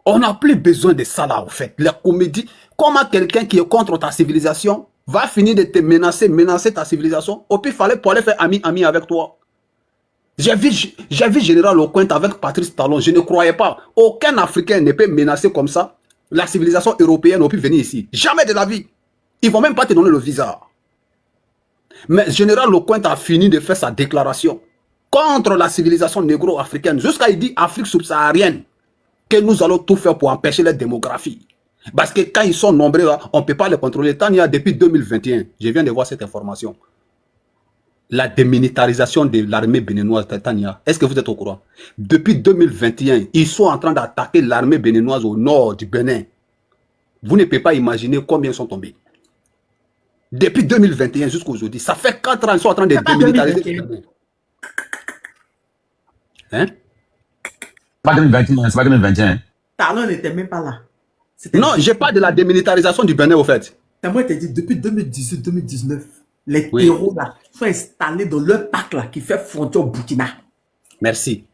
On n'a plus besoin de ça là, en fait. La comédie, comment quelqu'un qui est contre ta civilisation va finir de te menacer ta civilisation. Au pire, il fallait pour aller faire ami avec toi. J'ai vu Général Lecointe avec Patrice Talon. Je ne croyais pas. Aucun Africain ne peut menacer comme ça la civilisation européenne au pire venir ici. Jamais de la vie. Ils ne vont même pas te donner le visa. Mais Général Lecointe a fini de faire sa déclaration contre la civilisation négro-africaine. Jusqu'à il dit Afrique subsaharienne. Que nous allons tout faire pour empêcher la démographie. Parce que quand ils sont nombreux, là, on ne peut pas les contrôler. Tania, depuis 2021, je viens de voir cette information. La démilitarisation de l'armée béninoise, Tania, est-ce que vous êtes au courant? Depuis 2021, ils sont en train d'attaquer l'armée béninoise au nord du Bénin. Vous ne pouvez pas imaginer combien ils sont tombés. Depuis 2021 jusqu'à aujourd'hui, ça fait 4 ans qu'ils sont en train de démilitariser. Hein? Pas 2021, c'est pas 2021. Talon n'était même pas là. Non, je parle de la démilitarisation du Bénin, au fait. Moi, je t'ai dit, depuis 2018-2019, les terreaux là sont installés dans leur parc là qui fait frontière au Burkina. Merci.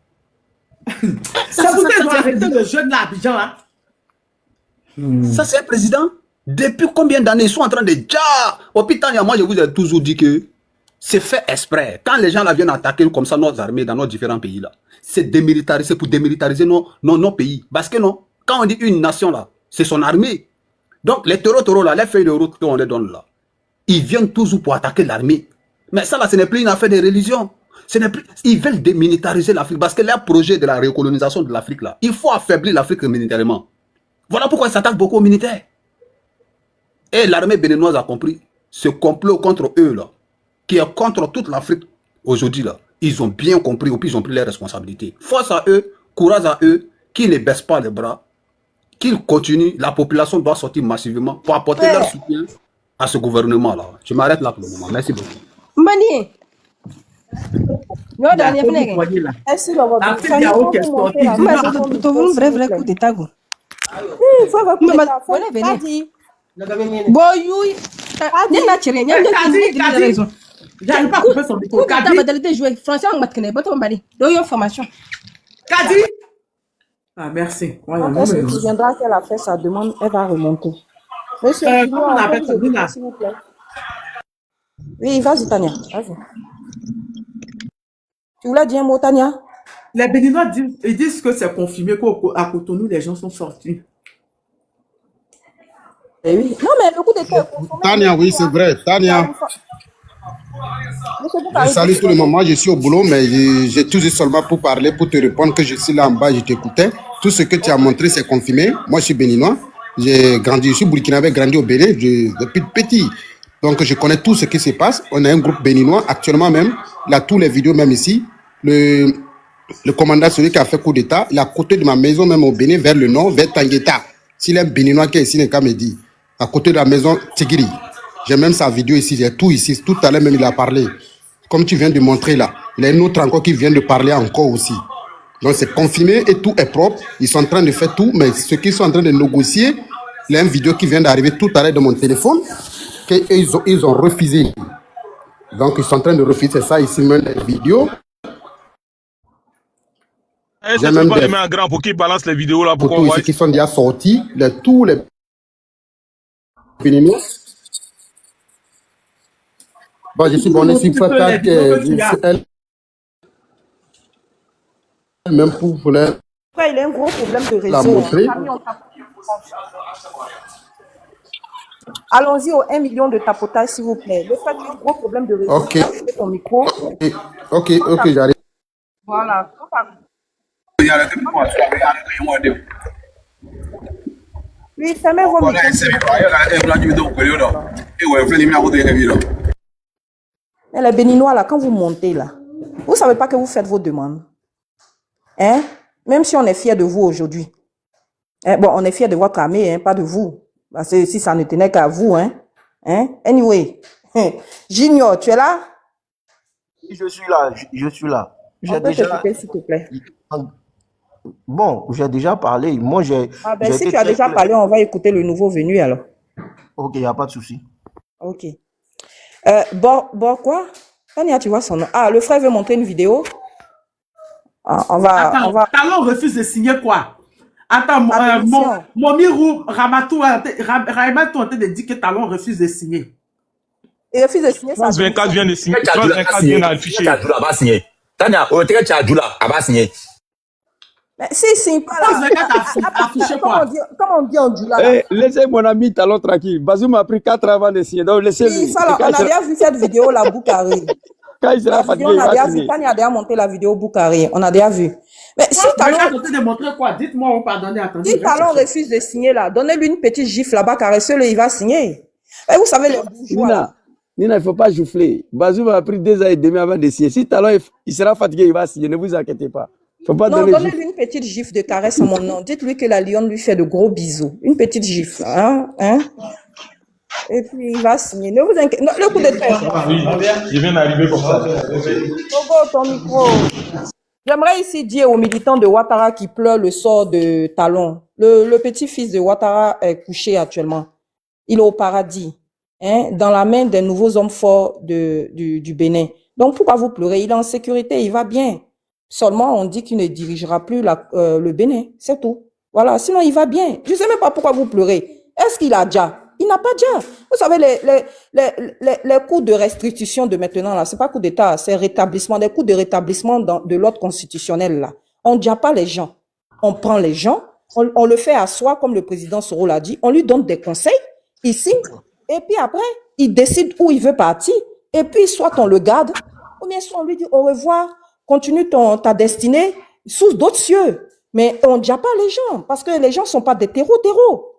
Ça vous doit arrêter le jeune là, Abidjan là. Ça, c'est un président. Depuis combien d'années ils sont en train de dire au Pitania, moi je vous ai toujours dit que c'est fait exprès. Quand les gens là viennent attaquer comme ça nos armées dans nos différents pays là, c'est démilitariser pour démilitariser nos pays. Parce que non, quand on dit une nation là, c'est son armée. Donc les taureaux là, les feuilles de route qu'on les donne là, ils viennent toujours pour attaquer l'armée. Mais ça là, ce n'est plus une affaire de religion. Ce n'est plus... Ils veulent démilitariser l'Afrique parce que leur projet de la recolonisation de l'Afrique là, il faut affaiblir l'Afrique militairement. Voilà pourquoi ils s'attaquent beaucoup aux militaires. Et l'armée béninoise a compris ce complot contre eux là, qui est contre toute l'Afrique aujourd'hui là. Ils ont bien compris, et puis ils ont pris leurs responsabilités. Force à eux, courage à eux, qu'ils ne baissent pas les bras, qu'ils continuent. La population doit sortir massivement pour apporter leur soutien à ce gouvernement là. Je m'arrête là pour le moment. Merci beaucoup. Mani. Non, dernier là. Est-ce que vous avez un vrai coup d'état? Il faut reprendre. Boy, j'arrive pas à couper son micro. Français, on va formation. Kadi. Ah, merci. Quand tu viendras qu'elle a fait sa demande, elle va remonter. Monsieur, comment on appelle ça, s'il vous plaît. Oui, vas-y, Tania. Vas-y. Tu voulais dire un mot, Tania? Les Béninois disent que c'est confirmé qu'à Cotonou, les gens sont sortis. Eh oui. Non, mais le coup d'état. Tania, oui, c'est vrai. Tania. Je salue tout le monde. Moi, je suis au boulot, mais j'ai tout juste seulement pour parler, pour te répondre que je suis là en bas, je t'écoutais. Tout ce que tu as montré, c'est confirmé. Moi, je suis béninois. J'ai grandi, je suis burkinabé, grandi au Bénin depuis petit. Donc, je connais tout ce qui se passe. On a un groupe béninois, actuellement même. Il a tous les vidéos, même ici. Le commandant, celui qui a fait coup d'état, il est à côté de ma maison, même au Bénin, vers le nord, vers Tangueta. S'il est un béninois qui est ici, il n'a qu'à me dire. À côté de la maison Tigiri. J'ai même sa vidéo ici, j'ai tout ici. Tout à l'heure même, il a parlé. Comme tu viens de montrer là. Il y a une autre encore qui vient de parler encore aussi. Donc c'est confirmé et tout est propre. Ils sont en train de faire tout, mais ceux qui sont en train de négocier, il y a une vidéo qui vient d'arriver tout à l'heure de mon téléphone, qu'ils ont refusé. Donc ils sont en train de refuser ça ici, même les vidéos. J'ai même pas un grand pour qui balance les vidéos là pour qu'on voit. Ceux qui sont déjà sortis, tous les Béninois. Bon, je suis bon ici, même pour voler. Après, il a un gros problème de La réseau. montrer. Allons-y au 1 million de tapotage, s'il vous plaît. Le fait qu'il y a un gros problème de réseau. Ok. Ton micro. Ok, j'arrive. Voilà. Oui, fermez vos micros. Mais les Béninois, là, quand vous montez, là, vous ne savez pas que vous faites vos demandes. Hein? Même si on est fiers de vous aujourd'hui. Hein? Bon, on est fiers de votre armée, hein, pas de vous. Parce que si ça ne tenait qu'à vous, hein? Hein? Anyway. Junior, tu es là? Je suis là, je suis là. J'ai déjà... s'il te plaît. Bon, j'ai déjà parlé. Moi, j'ai... Ah ben, si tu as déjà parlé, on va écouter le nouveau venu, alors. Ok, il n'y a pas de souci. Ok. Bon, quoi? Tania, tu vois son nom. Ah, le frère veut montrer une vidéo. Ah, on va... Talon refuse de signer quoi? Attends, À l'émission. Momirou, Ramatou en train de dire que Talon refuse de signer. Il refuse de signer sa France 24 vient de signer. France 24 vient d'afficher. Tchadjoula va signer. Tania, au teke Tchadjoula, elle va signer. Mais s'il ne signe pas France là, 24 affiché quoi? comment on dit en Djoula là? Laissez mon ami Talon tranquille. Bazoum a pris 4 ans avant de signer. Donc laissez-lui. Ça, là, on a déjà vu cette vidéo, la Boukhari. Quand il sera fatigué, On il a va déjà vu, signer. Tania a déjà monté la vidéo Boukhari. On a déjà vu. Mais si France Talon, 24 tenté de montrer quoi? Dites-moi, on pardonnez, attendez. si Talon refuse de signer là, donnez-lui une petite gifle là-bas, caressez-le, il va signer. Et vous savez, les bourgeois. Là. Nina, il ne faut pas jouffler. Bazoum a pris 2 ans et demi avant de signer. Si Talon il sera fatigué, il va signer. Ne vous inquiétez pas. Faut pas Non, donner donnez-lui une petite gifle de caresse en mon nom. Dites-lui que la lionne lui fait de gros bisous. Une petite gifle, hein? Et puis il va signer. Ne vous inquiétez. Le coup de tête. Je viens d'arriver comme ça. Togo, ton micro. J'aimerais ici dire aux militants de Ouattara qui pleurent le sort de Talon. Le petit-fils de Ouattara est couché actuellement. Il est au paradis, hein, dans la main des nouveaux hommes forts du Bénin. Donc pourquoi vous pleurez? Il est en sécurité, il va bien. Seulement, on dit qu'il ne dirigera plus le Bénin, c'est tout. Voilà, sinon il va bien. Je ne sais même pas pourquoi vous pleurez. Est-ce qu'il a déjà? Il n'a pas déjà. Vous savez, les cours de restitution de maintenant, là, c'est pas coup d'État, c'est rétablissement, des cours de rétablissement de l'ordre constitutionnel, là. On ne dit pas les gens. On prend les gens, on le fait à soi, comme le président Soro l'a dit, on lui donne des conseils, il signe, et puis après, il décide où il veut partir, et puis soit on le garde, ou bien soit on lui dit au revoir, continue ta destinée sous d'autres cieux. Mais on ne dit pas les gens, parce que les gens ne sont pas des terreaux.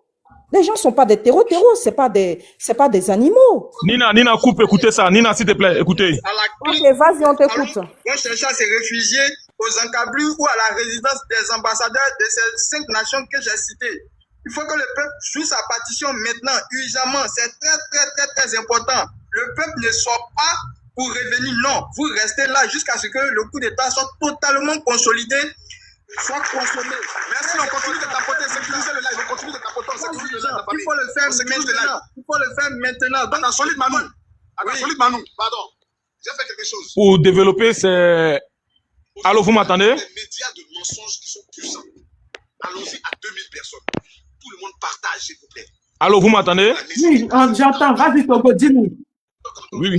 Les gens ne sont pas des terreaux, c'est pas des animaux. Nina, coupe, écoutez ça. Nina, s'il te plaît, écoutez. Ok, vas-y, on t'écoute. On cherche à se réfugier aux encablures ou à la résidence des ambassadeurs de ces 5 nations que j'ai citées. Il faut que le peuple joue sa partition maintenant, urgemment. C'est très important. Le peuple ne sort pas pour revenir. Non, vous restez là jusqu'à ce que le coup d'État soit totalement consolidé, soit consommé. Merci, on continue de tapoter. Sécuriser le live, on continue de tapoter. Il faut le faire maintenant. Il faut le faire maintenant. Donc, Attends, solide Manou. Pardon. J'ai fait quelque chose. Pour développer ces... Allô, vous m'entendez? Les médias de mensonges qui sont puissants. Allons-y à 2000 personnes. Tout le monde partage, s'il vous plaît. Allô, vous m'entendez? Oui, j'entends. Vas-y, Togo, dis-nous. Oui.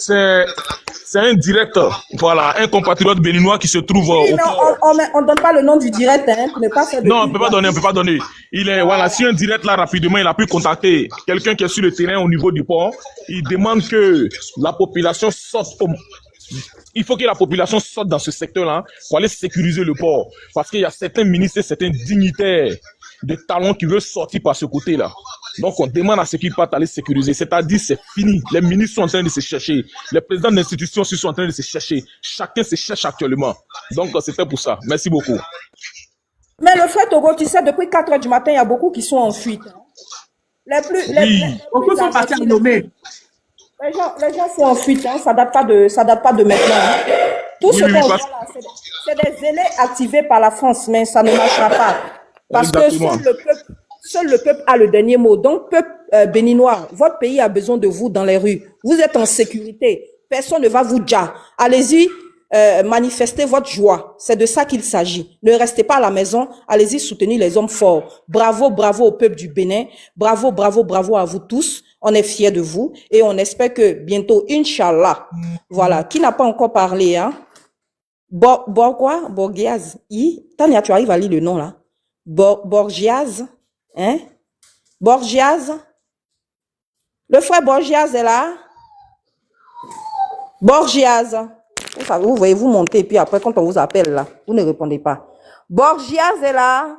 C'est un direct, voilà, un compatriote béninois qui se trouve Oui, mais on donne pas le nom du direct, hein, pour ne pas faire de... Non, on peut pas donner. Il est, voilà, si un direct là, rapidement, il a pu contacter quelqu'un qui est sur le terrain au niveau du port. Il demande que la population sorte. Il faut que la population sorte dans ce secteur-là pour aller sécuriser le port. Parce qu'il y a certains ministres, certains dignitaires de Talon qui veulent sortir par ce côté-là. Donc, on demande à ceux qui partent aller sécuriser. C'est-à-dire, c'est fini. Les ministres sont en train de se chercher. Les présidents d'institutions aussi sont en train de se chercher. Chacun se cherche actuellement. Donc, c'était pour ça. Merci beaucoup. Mais le frère Togo, tu sais, depuis 4 heures du matin, il y a beaucoup qui sont en fuite. Beaucoup sont partis à nommer. Les gens sont en fuite, hein. Ça date pas de maintenant. Hein. Tout ce qu'on voit là, c'est des zélés activés par la France, mais ça ne marchera pas. Parce que seul le peuple a le dernier mot. Donc, peuple béninois, votre pays a besoin de vous dans les rues. Vous êtes en sécurité. Personne ne va vous dire. Allez-y, manifestez votre joie. C'est de ça qu'il s'agit. Ne restez pas à la maison. Allez-y soutenir les hommes forts. Bravo au peuple du Bénin. Bravo à vous tous. On est fiers de vous et on espère que bientôt, Inch'Allah, voilà, qui n'a pas encore parlé, hein? Borgiaz. Tania, tu arrives à lire le nom, là? Borgiaz, hein? Borgiaz. Le frère Borgiaz est là? Borgiaz. Vous voyez, vous montez, puis après, quand on vous appelle, là, vous ne répondez pas. Borgiaz est là?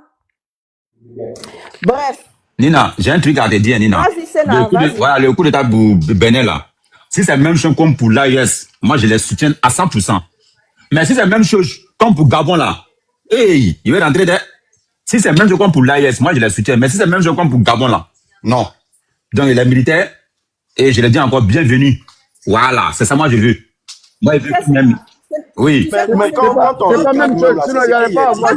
Bref. Nina, j'ai un truc à te dire, Nina. Vas-y, Sénat, voilà, le coup d'État Bénin, là. Si c'est la même chose comme pour l'AES, moi, je les soutiens à 100%. Mais si c'est la même chose comme pour Gabon, là, hey, il va rentrer dedans. Si c'est la même chose comme pour l'AES, moi, je les soutiens. Mais si c'est la même chose comme pour Gabon, là, non. Donc, les militaires, et je les dis encore, bienvenue. Voilà, c'est ça, moi, je veux. Moi, je veux même. Oui. Mais quand on regarde même là, sinon, il n'y aurait pas à voir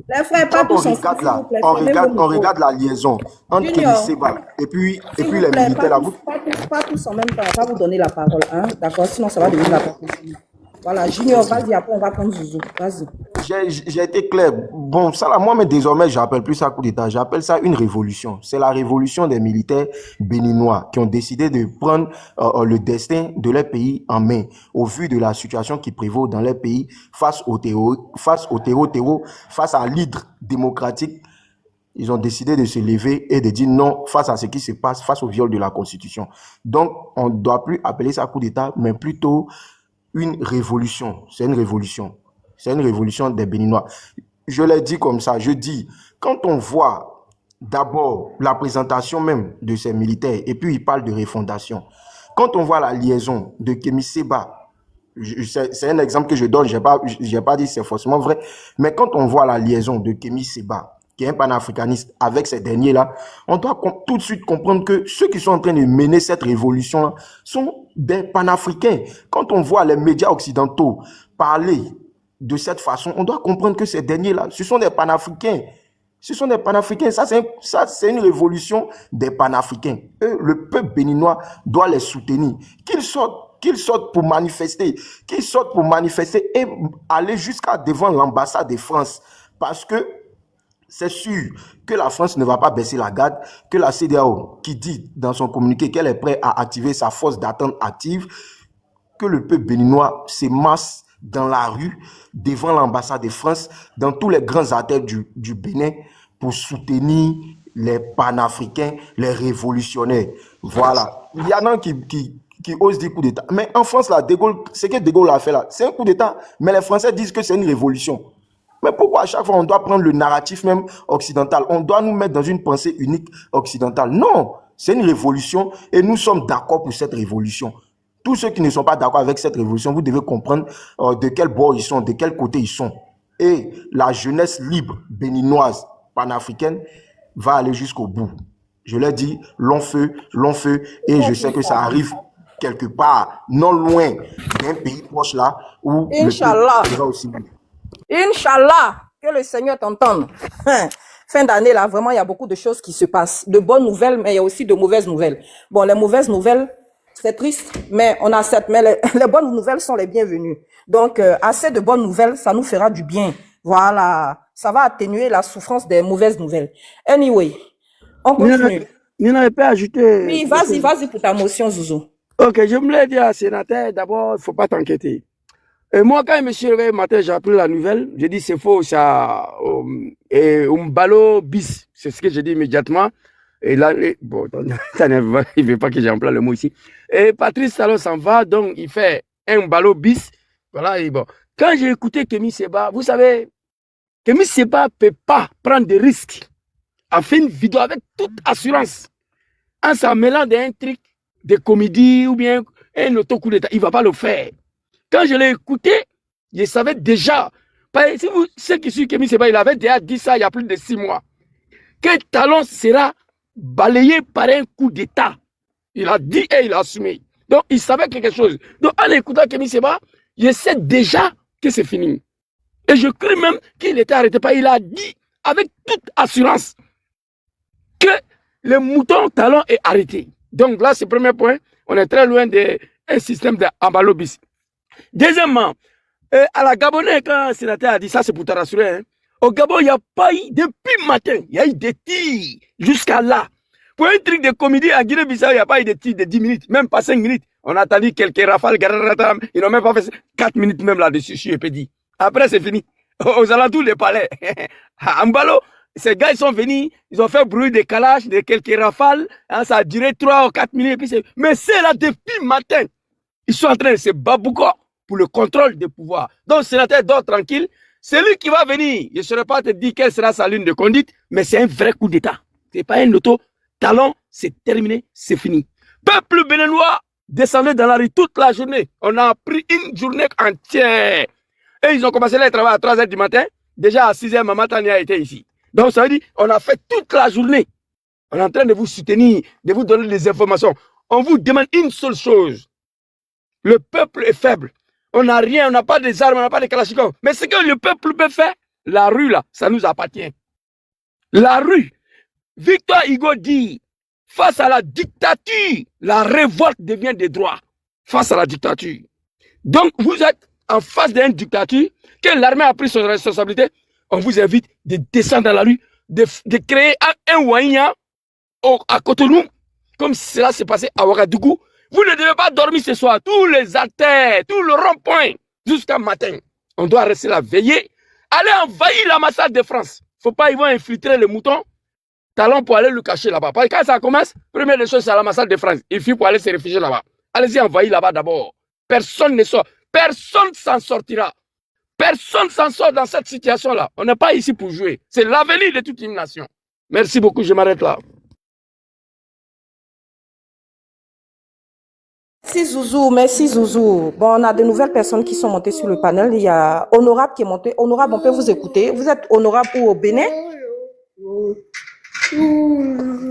les frères, pas tous ensemble, s'il vous plaît. On regarde la liaison entre Kélisséba et puis les militaires là. Pas tous en même temps, on va vous donner la parole, hein, d'accord, sinon ça va devenir la parole. Voilà, Junior, vas-y, après on va prendre Zouzou. Vas-y. J'ai été clair. Bon, ça là, moi, mais désormais, j'appelle plus ça coup d'État. J'appelle ça une révolution. C'est la révolution des militaires béninois qui ont décidé de prendre le destin de leur pays en main au vu de la situation qui prévaut dans leur pays face au terreau, face à l'hydre démocratique. Ils ont décidé de se lever et de dire non face à ce qui se passe, face au viol de la Constitution. Donc, on ne doit plus appeler ça coup d'État, mais plutôt une révolution. C'est une révolution. C'est une révolution des Béninois. Je l'ai dit comme ça, je dis, quand on voit d'abord la présentation même de ces militaires, et puis ils parlent de refondation, quand on voit la liaison de Kémy Séba, c'est un exemple que je donne, je n'ai pas dit que c'est forcément vrai, mais quand on voit la liaison de Kémy Séba, qui est un panafricaniste, avec ces derniers-là, on doit tout de suite comprendre que ceux qui sont en train de mener cette révolution sont des panafricains. Quand on voit les médias occidentaux parler de cette façon, on doit comprendre que ces derniers-là, ce sont des panafricains. Ce sont des panafricains. Ça, c'est une révolution des panafricains. Eux, le peuple béninois doit les soutenir. Qu'ils sortent pour manifester. Qu'ils sortent pour manifester et aller jusqu'à devant l'ambassade de France. Parce que c'est sûr que la France ne va pas baisser la garde, que la CEDEAO, qui dit dans son communiqué qu'elle est prête à activer sa force d'attente active, que le peuple béninois se masse dans la rue, devant l'ambassade de France, dans tous les grands artères du Bénin, pour soutenir les panafricains, les révolutionnaires. Voilà. Il y en a qui osent dire coup d'État. Mais en France, là, ce que De Gaulle a fait là, c'est un coup d'État, mais les Français disent que c'est une révolution. Mais pourquoi à chaque fois on doit prendre le narratif même occidental? On doit nous mettre dans une pensée unique occidentale. Non, c'est une révolution et nous sommes d'accord pour cette révolution. Tous ceux qui ne sont pas d'accord avec cette révolution, vous devez comprendre de quel bord ils sont, de quel côté ils sont. Et la jeunesse libre béninoise, panafricaine, va aller jusqu'au bout. Je l'ai dit, long feu, et je sais que ça arrive quelque part, non loin d'un pays proche là, où Inch'Allah. le peuple va aussi bien. Inch'Allah, que le Seigneur t'entende. Fin d'année, là, vraiment, il y a beaucoup de choses qui se passent. De bonnes nouvelles, mais il y a aussi de mauvaises nouvelles. Bon, les mauvaises nouvelles, c'est triste, mais on accepte. Mais les bonnes nouvelles sont les bienvenues. Donc, assez de bonnes nouvelles, ça nous fera du bien. Voilà. Ça va atténuer la souffrance des mauvaises nouvelles. Anyway, on continue. Il n'avait pas ajouté. Oui, vas-y pour ta motion, Zouzou. Ok, je me l'ai dit à sénateur, d'abord, il ne faut pas t'inquiéter. Et moi, quand je me suis réveillé le matin, j'ai appris la nouvelle. J'ai dit, c'est faux, ça. Et Umbalo bis. C'est ce que j'ai dit immédiatement. Et là, bon, il ne veut pas que j'emploie le mot ici. Et Patrice Talon s'en va, donc il fait un Umbalo bis. Voilà, et bon. Quand j'ai écouté Kémy Séba, vous savez, Kémy Séba ne peut pas prendre des risques. A fait une vidéo avec toute assurance. En s'en mêlant d'un truc de comédie ou bien un autocoup d'État. Il ne va pas le faire. Quand je l'ai écouté, je savais déjà. Si vous, ceux qui suivent Kémy Séba, il avait déjà dit ça il y a plus de 6 mois. Que Talon sera balayé par un coup d'État. Il a dit et il a assumé. Donc, il savait quelque chose. Donc, en écoutant Kémy Séba, je sais déjà que c'est fini. Et je crains même qu'il n'était arrêté pas. Il a dit avec toute assurance que le mouton Talon est arrêté. Donc là, c'est le premier point. On est très loin d'un système d'Ambalo bis. Deuxièmement, à la Gabonais, quand le sénateur a dit ça, c'est pour te rassurer. Hein. Au Gabon, il n'y a pas eu, depuis le matin, il y a eu des tirs jusqu'à là. Pour un truc de comédie, à Guinée-Bissau, il n'y a pas eu de tirs de 10 minutes, même pas 5 minutes. On a attendu quelques rafales, ils n'ont même pas fait 4 minutes même là-dessus, je peux dire. Après, c'est fini. Aux alentours des palais. À Mbalo, ces gars, ils sont venus, ils ont fait bruit de calages, de quelques rafales. Hein, ça a duré 3 ou 4 minutes. Mais c'est là, depuis le matin, ils sont en train de se babouco pour le contrôle des pouvoirs. Donc, le sénateur dort tranquille. C'est lui qui va venir. Je ne saurais pas te dire quelle sera sa ligne de conduite, mais c'est un vrai coup d'État. Ce n'est pas un auto. Talon, c'est terminé, c'est fini. Peuple béninois descendait dans la rue toute la journée. On a pris une journée entière. Et ils ont commencé le travail à 3 h du matin. Déjà à 6 h, Maman Tania était ici. Donc, ça veut dire on a fait toute la journée. On est en train de vous soutenir, de vous donner des informations. On vous demande une seule chose. Le peuple est faible. On n'a rien, on n'a pas des armes, on n'a pas de kalachnikov. Mais ce que le peuple peut faire, la rue là, ça nous appartient. La rue. Victor Hugo dit, face à la dictature, la révolte devient des droits. Face à la dictature. Donc, vous êtes en face d'une dictature, que l'armée a pris son responsabilité, on vous invite de descendre dans la rue, de créer un Ouaïa à Cotonou, comme cela s'est passé à Ouagadougou. Vous ne devez pas dormir ce soir. Tous les artères, tout le rond-point, jusqu'à matin. On doit rester là, veiller. Allez envahir l'ambassade de France. Il ne faut pas, ils vont infiltrer le mouton. Talon pour aller le cacher là-bas. Parce que quand ça commence, première des choses, c'est à l'ambassade de France. Il faut pour aller se réfugier là-bas. Allez-y envahir là-bas d'abord. Personne ne sort. Personne s'en sortira. Personne s'en sort dans cette situation-là. On n'est pas ici pour jouer. C'est l'avenir de toute une nation. Merci beaucoup, je m'arrête là. Merci Zouzou, merci Zouzou. Bon, on a de nouvelles personnes qui sont montées sur le panel. Il y a Honorable qui est monté. Honorable, on peut vous écouter. Vous êtes Honorable ou au Bénin?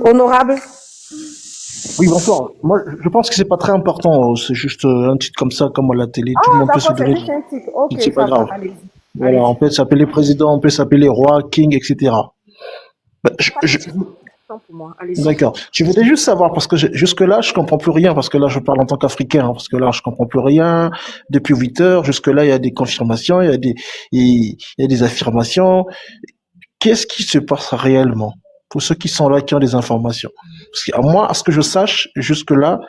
Honorable. Oui, bonsoir. Moi, je pense que c'est pas très important. C'est juste un titre comme ça, comme à la télé. Tout le monde peut se donner. C'est un titre. Ok, C'est pas grave. allez-y. Voilà, on peut s'appeler président, on peut s'appeler roi, king, etc. Bah, Pour moi. Allez-y. D'accord. Je voudrais juste savoir, parce que jusque-là, je comprends plus rien, parce que là, je parle en tant qu'Africain, parce que là, je comprends plus rien. Depuis 8 heures, jusque-là, il y a des confirmations, il y a des affirmations. Qu'est-ce qui se passe réellement? Pour ceux qui sont là, qui ont des informations. Parce que moi, à ce que je sache, jusque-là,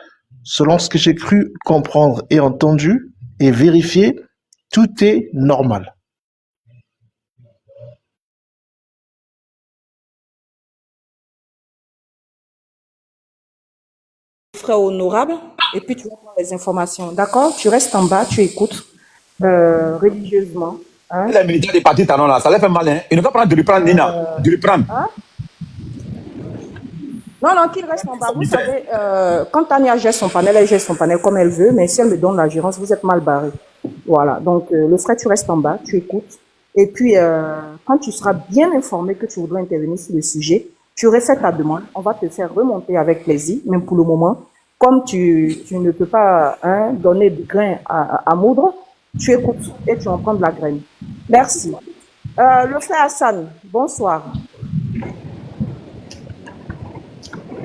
selon ce que j'ai cru comprendre et entendu et vérifier, tout est normal. Frère Honorable, et puis tu vas prendre les informations. D'accord? Tu restes en bas, tu écoutes religieusement. Hein? Les militaires des partis talons là, ça les fait mal. Hein? Ils ne vont pas prendre de lui prendre, Nina. De lui prendre. Hein? Non, qu'il reste en bas. Vous savez, quand Tania gère son panel, elle gère son panel comme elle veut, mais si elle me donne la gérance, vous êtes mal barré. Voilà. Donc, le frère, tu restes en bas, tu écoutes. Et puis, quand tu seras bien informé que tu voudrais intervenir sur le sujet, tu refais ta demande. On va te faire remonter avec plaisir, même pour le moment. Comme tu ne peux pas donner de grain à moudre, tu écoutes et tu en prends de la graine. Merci. Le frère Hassan, bonsoir.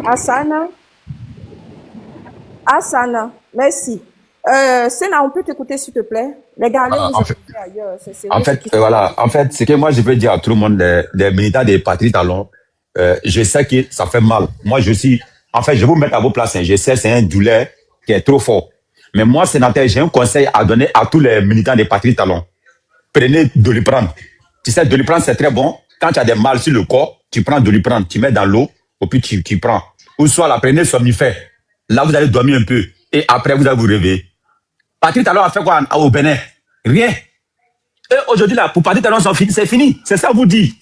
Hassan, merci. Sénat, on peut t'écouter s'il te plaît? Les gars, allez vous écouter ailleurs. En fait, c'est que moi, je veux dire à tout le monde, les militants des partis talons, je sais que ça fait mal. Moi, je vais vous mettre à vos places. Je sais, c'est un douleur qui est trop fort. Mais moi, sénateur, j'ai un conseil à donner à tous les militants des partis talons. Prenez Doliprane. Tu sais, Doliprane, c'est très bon. Quand tu as des mal sur le corps, tu prends Doliprane, tu mets dans l'eau, et puis tu prends. Ou soit la prenez somnifère. Là, vous allez dormir un peu. Et après, vous allez vous réveiller. Parti talon a fait quoi au Bénin? Rien. Et aujourd'hui, là, pour parti talon, c'est fini. C'est ça, vous dit.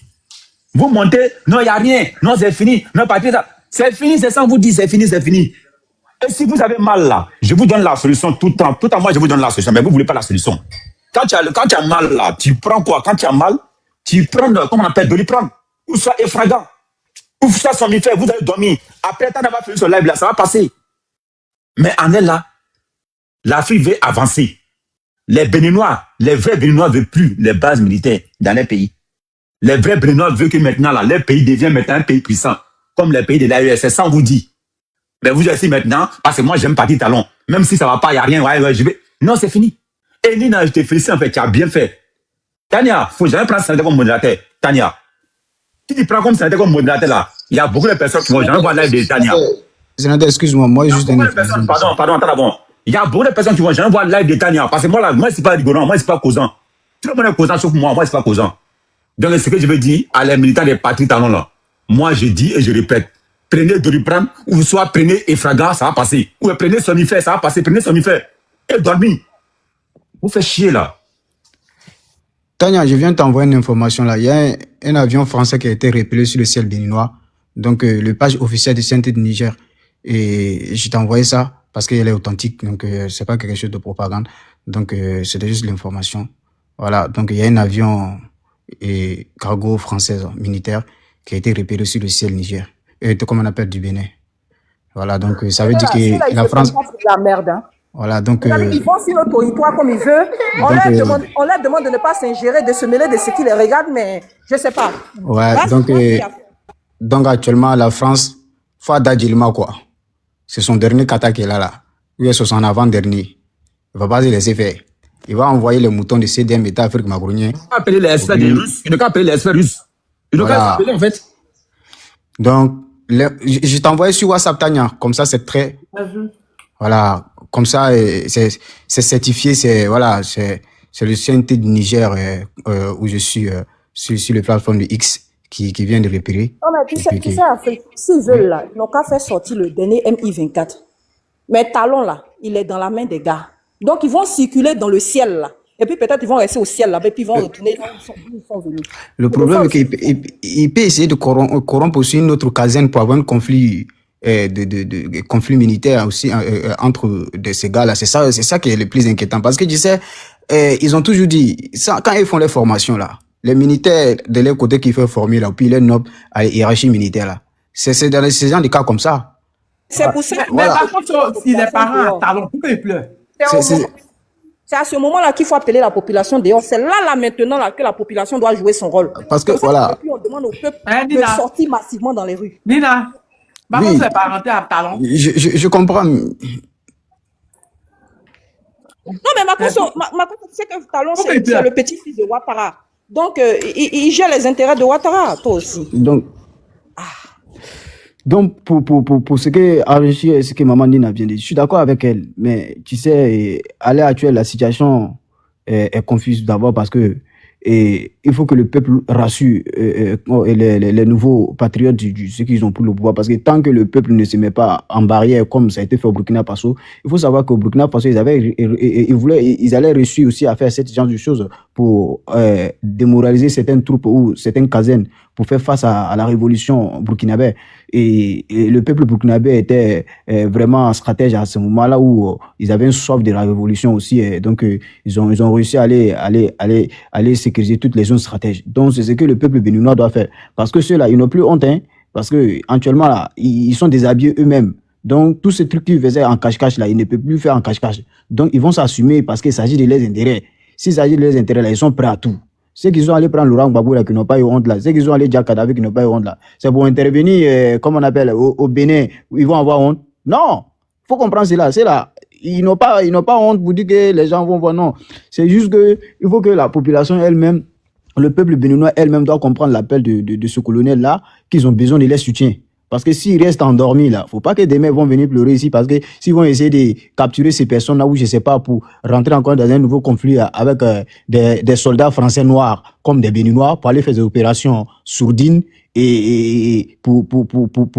Vous montez, non, il n'y a rien. Non, c'est fini. Non, parti talon. C'est fini, c'est ça, vous dit, c'est fini. Et si vous avez mal là, je vous donne la solution tout le temps. Tout le temps, moi, je vous donne la solution, mais vous ne voulez pas la solution. Quand tu as mal là, tu prends quoi? Quand tu as mal, tu prends, comment on appelle, Doliprane. Ou soit Effragan. Ou soit somnifère, vous allez dormir. Après, tu n'as pas fait ce live là, ça va passer. Mais en est là, l'Afrique veut avancer. Les Béninois, les vrais Béninois ne veulent plus les bases militaires dans les pays. Les vrais Béninois veulent que maintenant, là, les pays deviennent maintenant un pays puissant, comme les pays de l'AES. C'est ça, on vous dit. Mais vous êtes ici maintenant, parce que moi, j'aime partir talon. Même si ça ne va pas, il n'y a rien, ouais, je vais. Non, c'est fini. Et Nina, je te félicite, en fait, tu as bien fait. Tania, il ne faut jamais prendre ça comme modérateur. Tania, si tu prends comme ça comme modérateur, là, il y a beaucoup de personnes qui vont jamais voir live de Tania. Sénateur, excuse-moi, moi, juste une information. Pardon, attends d'abord. Il y a beaucoup de personnes qui vont jamais voir live de Tania. Parce que moi, là, moi, c'est pas rigolant, moi, c'est pas causant. Tout le monde est causant sauf moi, c'est pas causant. Donc, ce que je veux dire à les militants des partis talons, là, moi, je dis et je répète, prenez Doliprane, ou soit prenez Effragan, ça va passer. Ou prenez somnifère, ça va passer, prenez somnifère. Et dormez. Vous faites chier, là. Tania, je viens t'envoyer une information là. Il y a un avion français qui a été repéré sur le ciel béninois. Donc, le page officiel du CNT de Niger. Et je t'ai envoyé ça parce qu'elle est authentique. Donc, c'est pas quelque chose de propagande. Donc, c'était juste l'information. Voilà. Donc, il y a un avion cargo français militaire qui a été repéré sur le ciel Niger. Comme on appelle du Bénin. Voilà. Donc, ça veut dire que la France. La merde, hein. Voilà, donc... ils vont sur notre territoire comme ils veulent. On leur demande de ne pas s'ingérer, de se mêler de ce qui les regarde, mais je ne sais pas. Ouais, donc actuellement, la France, Fada Djilma, quoi. C'est son dernier kata qui est là. Lui, c'est son avant-dernier. Il ne va pas se laisser faire. il va envoyer les moutons de CDM État Afrique Macronien. Appeler les experts des Russes. Il ne peut appeler les experts russes. Il ne peut pas appeler en fait. Donc, je t'envoie sur WhatsApp, Tania. Comme ça, c'est très... Voilà. Comme ça, c'est certifié. C'est voilà, c'est le CNT du Niger où je suis sur les plateformes de X qui vient de repérer. Non, mais tu sais, Afrique, s'ils veulent, là, ils n'ont qu'à faire sortir le dernier MI24. Mais Talon, là, il est dans la main des gars. Donc, ils vont circuler dans le ciel, là. Et puis, peut-être, ils vont rester au ciel, là, et puis ils vont retourner là où ils sont venus. Le problème est qu'il peut essayer de corrompre aussi une autre caserne pour avoir un conflit, conflit militaire aussi entre ces gars-là. C'est ça qui est le plus inquiétant. Parce que, tu sais, ils ont toujours dit, ça, quand ils font les formations, là, les militaires de leur côté qui font former, là, puis les nobles à la hiérarchie militaire, là, c'est dans ces gens de cas comme ça. C'est pour ça. Mais par contre, si les parents à Talon, pourquoi ils pleurent? C'est à ce moment-là qu'il faut appeler la population dehors. C'est là maintenant là, que la population doit jouer son rôle. Parce que voilà. Et puis on demande au peuple de sortir massivement dans les rues. Nina, par contre, c'est parenté à Talon. Je comprends. Non, mais ma question, c'est que Talon, c'est le petit-fils de Ouattara. Donc, il gère les intérêts de Ouattara, toi aussi. Donc, pour ce que enrichir ce que Maman Nina vient de dire, je suis d'accord avec elle. Mais tu sais, à l'heure actuelle, la situation est confuse d'abord parce que il faut que le peuple rassure les nouveaux patriotes ceux qui ont pris le pouvoir. Parce que tant que le peuple ne se met pas en barrière, comme ça a été fait au Burkina Faso, il faut savoir qu'au Burkina Faso, ils allaient réussir aussi à faire ce genre de choses pour démoraliser certaines troupes ou certaines casernes pour faire face à la révolution burkinabé. Et le peuple burkinabé était vraiment stratège à ce moment-là où ils avaient une soif de la révolution aussi. Et donc, ils ont réussi à aller sécuriser toutes les zones stratèges. Donc, c'est ce que le peuple béninois doit faire. Parce que ceux-là, ils n'ont plus honte, hein, parce que actuellement, là, ils sont déshabillés eux-mêmes. Donc, tous ces trucs qu'ils faisaient en cache-cache, là, ils ne peuvent plus faire en cache-cache. Donc, ils vont s'assumer parce qu'il s'agit de leurs intérêts. S'il s'agit de leurs intérêts, là, ils sont prêts à tout. Ceux qui sont allés prendre Laurent Gbagbo là, qui n'ont pas eu honte là, ceux qui sont allés Jack Kadhafi qui n'ont pas eu honte là, c'est pour intervenir, comme on appelle, au Bénin, où ils vont avoir honte. Non! Faut comprendre cela. C'est là. Ils n'ont pas honte pour dire que les gens vont voir. Non. C'est juste que, il faut que la population elle-même, le peuple béninois elle-même doit comprendre l'appel de ce colonel là, qu'ils ont besoin de leur soutien. Parce que s'ils restent endormis là, faut pas que des mecs vont venir pleurer ici parce que s'ils vont essayer de capturer ces personnes là où je sais pas pour rentrer encore dans un nouveau conflit avec des soldats français noirs comme des béninois pour aller faire des opérations sourdines et pour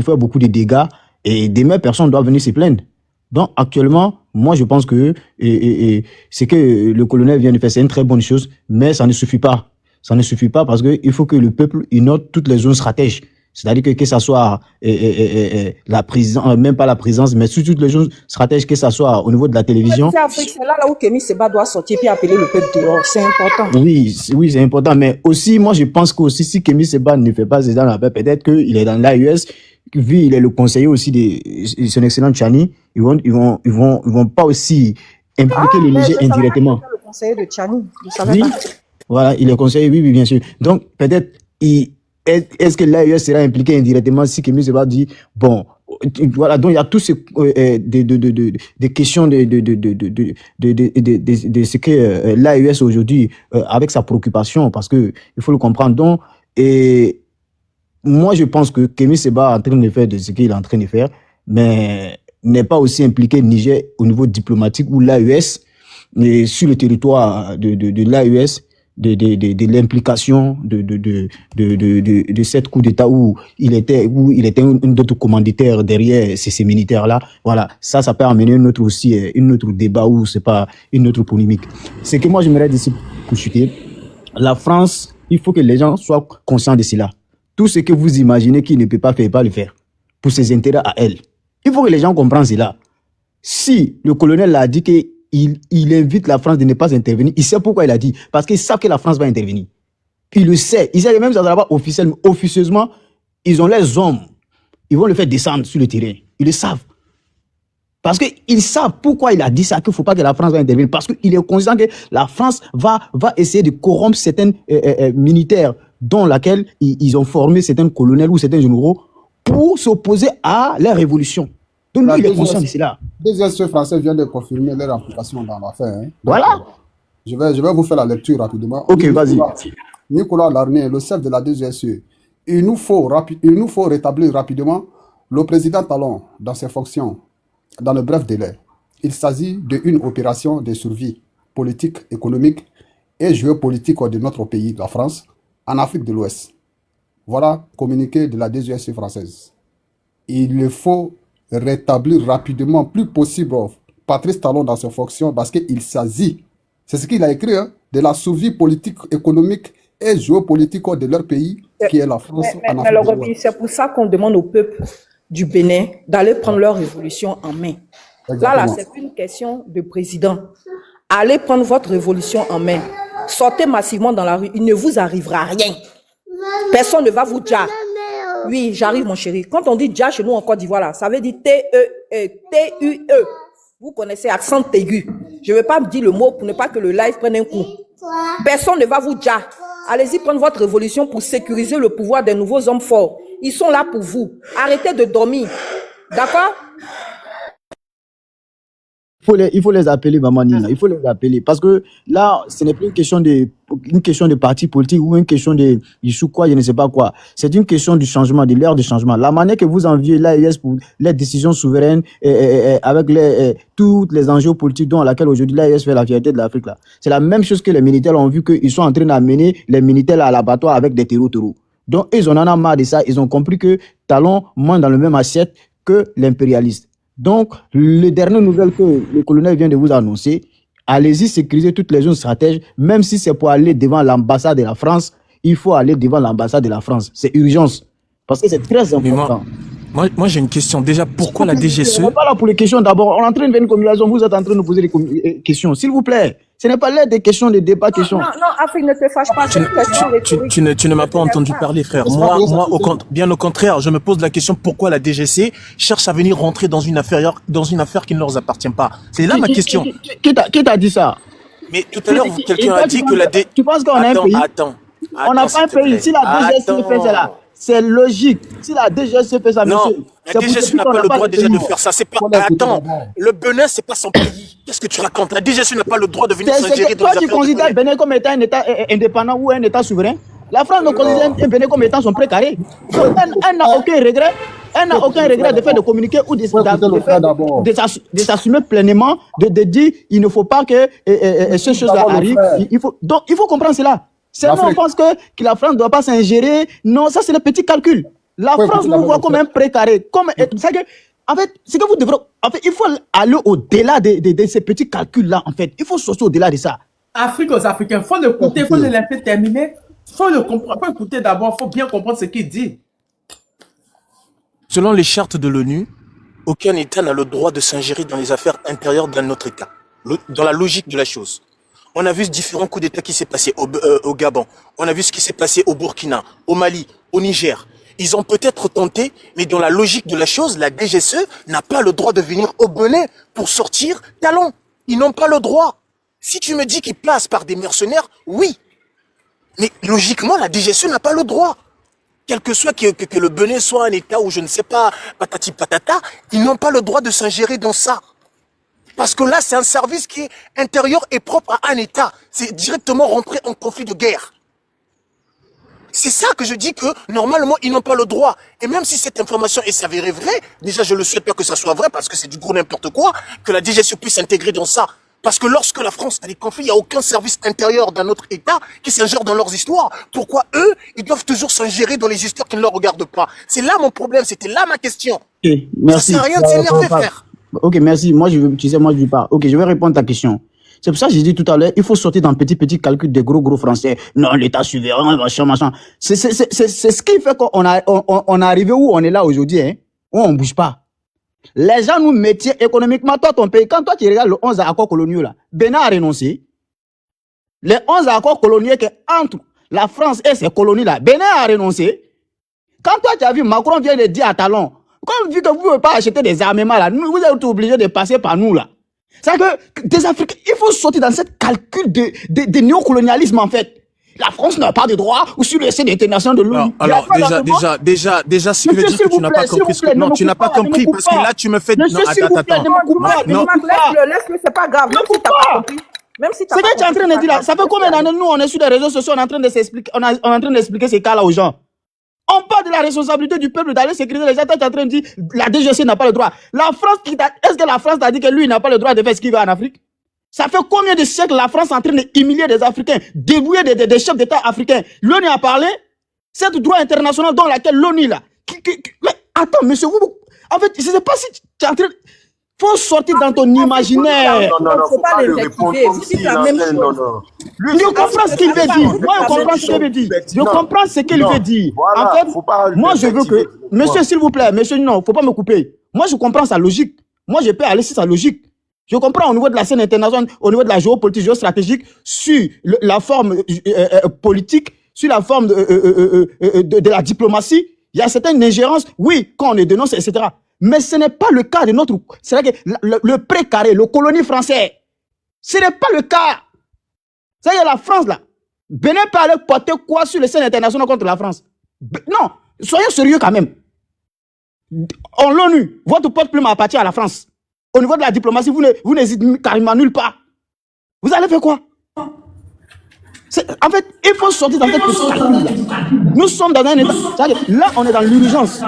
faire beaucoup de dégâts et des mêmes personnes doivent venir se plaindre. Donc actuellement, moi je pense que ce que le colonel vient de faire c'est une très bonne chose, mais ça ne suffit pas. Ça ne suffit pas parce que il faut que le peuple note toutes les zones stratèges. C'est-à-dire que ça soit la présence, même pas la présence, mais sur toutes les choses stratèges, que ça soit au niveau de la télévision. C'est là où Kémy Seba doit sortir puis appeler le peuple dehors. C'est important. Oui, c'est important. Mais aussi, moi, je pense que aussi, si Kémy Seba ne fait pas dans la paix, peut-être qu'il est dans l'AES, vu il est le conseiller aussi de son excellent Tchani, ils vont pas aussi impliquer le Niger indirectement. Le conseiller de Tchani, je savais pas. Voilà, il est conseiller, oui, bien sûr. Donc, peut-être, est-ce que l'AES sera impliqué indirectement si Kémy Seba dit, bon, voilà, donc il y a tous ces des questions de ce que l'AES aujourd'hui, avec sa préoccupation, parce que il faut le comprendre. Donc, et moi, je pense que Kémy Seba est en train de faire de ce qu'il est en train de faire, mais n'est pas aussi impliqué Niger au niveau diplomatique où l'AES, sur le territoire de l'AES, de l'implication de cette coup d'État où il était un autre commanditaire derrière ces militaires-là. Voilà. Ça peut amener une autre débat ou c'est pas une autre polémique. C'est que moi, j'aimerais d'ici pour chuter. La France, il faut que les gens soient conscients de cela. Tout ce que vous imaginez qu'il ne peut pas faire, pas le faire. Pour ses intérêts à elle. Il faut que les gens comprennent cela. Si le colonel a dit que il invite la France de ne pas intervenir. Il sait pourquoi il a dit. Parce qu'ils savent que la France va intervenir. Il le sait. Il sait que même si ça ne sera pas officiellement, officieusement, ils ont les hommes. Ils vont le faire descendre sur le terrain. Ils le savent. Parce qu'ils savent pourquoi il a dit ça, qu'il ne faut pas que la France va intervenir. Parce qu'il est conscient que la France va essayer de corrompre certains militaires dont laquelle ils ont formé certains colonels ou certains généraux pour s'opposer à la révolution. Donc lui, il est conscient de cela. Des experts français viennent de confirmer leur implication dans l'affaire. Hein. Voilà. Je vais vous faire la lecture rapidement. Ok, vas-y. Nicolas Larné, le chef de la DGSE. Il nous faut rétablir rapidement le président Talon dans ses fonctions dans le bref délai. Il s'agit d'une opération de survie politique, économique et géopolitique de notre pays, la France, en Afrique de l'Ouest. Voilà communiqué de la DGSE française. Il faut rétablir rapidement, plus possible, Patrice Talon dans ses fonctions parce qu'il s'agit, c'est ce qu'il a écrit, hein, de la survie politique, économique et géopolitique de leur pays, qui est la France en Mais Afrique de l'Ouest. c'est pour ça qu'on demande au peuple du Bénin d'aller prendre leur révolution en main. Là, c'est une question de président. Allez prendre votre révolution en main. Sortez massivement dans la rue. Il ne vous arrivera rien. Personne ne va vous dire. Oui, j'arrive, mon chéri. Quand on dit déjà chez nous en Côte d'Ivoire, là, ça veut dire T-U-E. Vous connaissez accent aigu. Je ne vais pas me dire le mot pour ne pas que le live prenne un coup. Personne ne va vous dire. Allez-y prendre votre révolution pour sécuriser le pouvoir des nouveaux hommes forts. Ils sont là pour vous. Arrêtez de dormir. D'accord? Il faut les appeler, Maman Nina. Il faut les appeler. Parce que là, ce n'est plus une question de parti politique ou une question de quoi, je ne sais pas quoi. C'est une question du changement, de l'ère du changement. La manière que vous enviez l'AES pour les décisions souveraines avec tous les enjeux politiques dont laquelle aujourd'hui l'AES fait la fierté de l'Afrique, là. C'est la même chose que les militaires ont vu qu'ils sont en train d'amener les militaires à l'abattoir avec des terreaux. Donc, ils en ont marre de ça. Ils ont compris que Talon mange dans le même assiette que l'impérialiste. Donc, les dernières nouvelles que le colonel vient de vous annoncer, allez-y sécuriser toutes les zones stratèges, même si c'est pour aller devant l'ambassade de la France, il faut aller devant l'ambassade de la France. C'est urgence. Parce que c'est très important. Moi j'ai une question. Déjà, pourquoi la DGSE... On n'est pas là pour les questions d'abord. On est en train de faire une communication. Vous êtes en train de nous poser des questions. S'il vous plaît. Ce n'est pas l'air des questions, des débats, questions. Non, Afrique, ne te fâche pas. Tu ne m'as pas entendu parler, frère. Moi, bien au contraire, je me pose la question pourquoi la DGC cherche à venir rentrer dans une affaire qui ne leur appartient pas. C'est là ma question. Qui t'a dit ça? Mais tout à l'heure, quelqu'un a dit que la DGC... Tu penses qu'on a un pays? On n'a pas un pays. Si la DGC fait ça là, c'est logique. Si la DGC fait ça, monsieur... Non, la DGC n'a pas le droit déjà de faire ça. C'est pas... Attends, le Bénin, c'est pas son pays. Qu'est-ce que tu racontes? La DGC n'a pas le droit de venir s'ingérer dans les affaires. Toi, tu considères le Bénin comme étant un État indépendant ou un État souverain? La France ne considère le Bénin comme étant son précaré. Elle n'a aucun regret. Elle n'a aucun regret de faire de communiquer ou de s'assumer pleinement, de dire il ne faut pas que ces choses-là arrivent. Donc, il faut comprendre cela. Seulement, on pense que la France ne doit pas s'ingérer. Non, ça, c'est le petit calcul. La France nous voit comme un précaré. En fait, c'est que vous devrez. En fait, il faut aller au-delà de ces petits calculs-là. En fait, il faut sortir au-delà de ça. Afrique aux Africains, il faut l'écouter, il faut le laisser terminer. Il faut le comprendre. Il faut écouter d'abord, il faut bien comprendre ce qu'il dit. Selon les chartes de l'ONU, aucun État n'a le droit de s'ingérer dans les affaires intérieures d'un autre État. Dans la logique de la chose. On a vu différents coups d'État qui s'est passé au Gabon. On a vu ce qui s'est passé au Burkina, au Mali, au Niger. Ils ont peut-être tenté, mais dans la logique de la chose, la DGSE n'a pas le droit de venir au Bénin pour sortir Talon. Ils n'ont pas le droit. Si tu me dis qu'ils passent par des mercenaires, oui. Mais logiquement, la DGSE n'a pas le droit. Quel que soit que le Bénin soit un État où je ne sais pas, patati patata, ils n'ont pas le droit de s'ingérer dans ça. Parce que là, c'est un service qui est intérieur et propre à un État. C'est directement rentrer en conflit de guerre. C'est ça que je dis que, normalement, ils n'ont pas le droit. Et même si cette information est s'avérée vraie, déjà, je ne souhaite pas que ça soit vrai, parce que c'est du gros n'importe quoi, que la DGSE puisse s'intégrer dans ça. Parce que lorsque la France a des conflits, il n'y a aucun service intérieur d'un autre État qui s'ingère dans leurs histoires. Pourquoi eux, ils doivent toujours s'ingérer dans les histoires qui ne leur regardent pas? C'est là mon problème, c'était là ma question. Okay, merci. Ça sert à rien de s'énerver, frère. Ok, merci. Moi, je dis pas. Ok, je vais répondre à ta question. C'est pour ça que j'ai dit tout à l'heure, il faut sortir dans petit calcul des gros français. Non, l'État souverain, machin. C'est ce qui fait qu'on est arrivé où on est là aujourd'hui, hein, où on bouge pas. Les gens nous mettent économiquement, toi, ton pays, quand toi, tu regardes le 11 accords coloniaux, là, Bénin a renoncé. Les 11 accords coloniaux entre la France et ses colonies, là, Bénin a renoncé. Quand toi, tu as vu, Macron vient de dire à Talon, comme vu que vous ne pouvez pas acheter des armements, là, vous êtes obligés de passer par nous, là. C'est que des Africains, il faut sortir dans cette calcul de néocolonialisme, en fait. La France n'a pas de droit ou sur le site international de l'ONU. Alors, déjà, ce qui veut dire que tu n'as pas compris. Non, tu n'as pas compris parce que là, tu me fais. Non, attends. Laisse-le, c'est pas grave. Même si Ce que tu es en train de dire là, ça fait combien d'années nous on est sur les réseaux sociaux, on est en train de s'expliquer, on est en train d'expliquer ces cas-là aux gens. On parle de la responsabilité du peuple d'aller sécuriser les gens. Tu es en train de dire la DGC n'a pas le droit. La France, est-ce que la France t'a dit que lui n'a pas le droit de faire ce qu'il veut en Afrique? Ça fait combien de siècles la France est en train d'humilier des Africains, débrouiller des chefs d'État africains? L'ONU a parlé, c'est le droit international dans lequel l'ONU là. Mais attends, monsieur, en fait, je ne sais pas si tu es en train de... Faut sortir dans ton imaginaire. Non, faut pas le répondre comme si la même chose. Je comprends ce qu'il veut dire. Moi, je comprends ce qu'il veut dire. Je comprends ce qu'il veut dire. En fait, moi, je veux que... Monsieur, s'il vous plaît, monsieur, non, faut pas me couper. Moi, je comprends sa logique. Moi, je peux aller sur sa logique. Je comprends au niveau de la scène internationale, au niveau de la géopolitique, géostratégique, sur la forme politique, sur la forme de la diplomatie. Il y a certaines ingérences, oui, quand on les dénonce, etc. Mais ce n'est pas le cas de notre... C'est vrai que le précaré, le colonie français, ce n'est pas le cas. C'est-à-dire la France, là. Bénin peut aller porter quoi sur les scènes internationales contre la France? Non, soyez sérieux quand même. En l'ONU, votre porte-plume appartient à la France. Au niveau de la diplomatie, vous n'hésitez carrément nulle part. Vous allez faire quoi? En fait, il faut sortir dans cette calcul. Nous sommes dans un état... Là, on est dans l'urgence.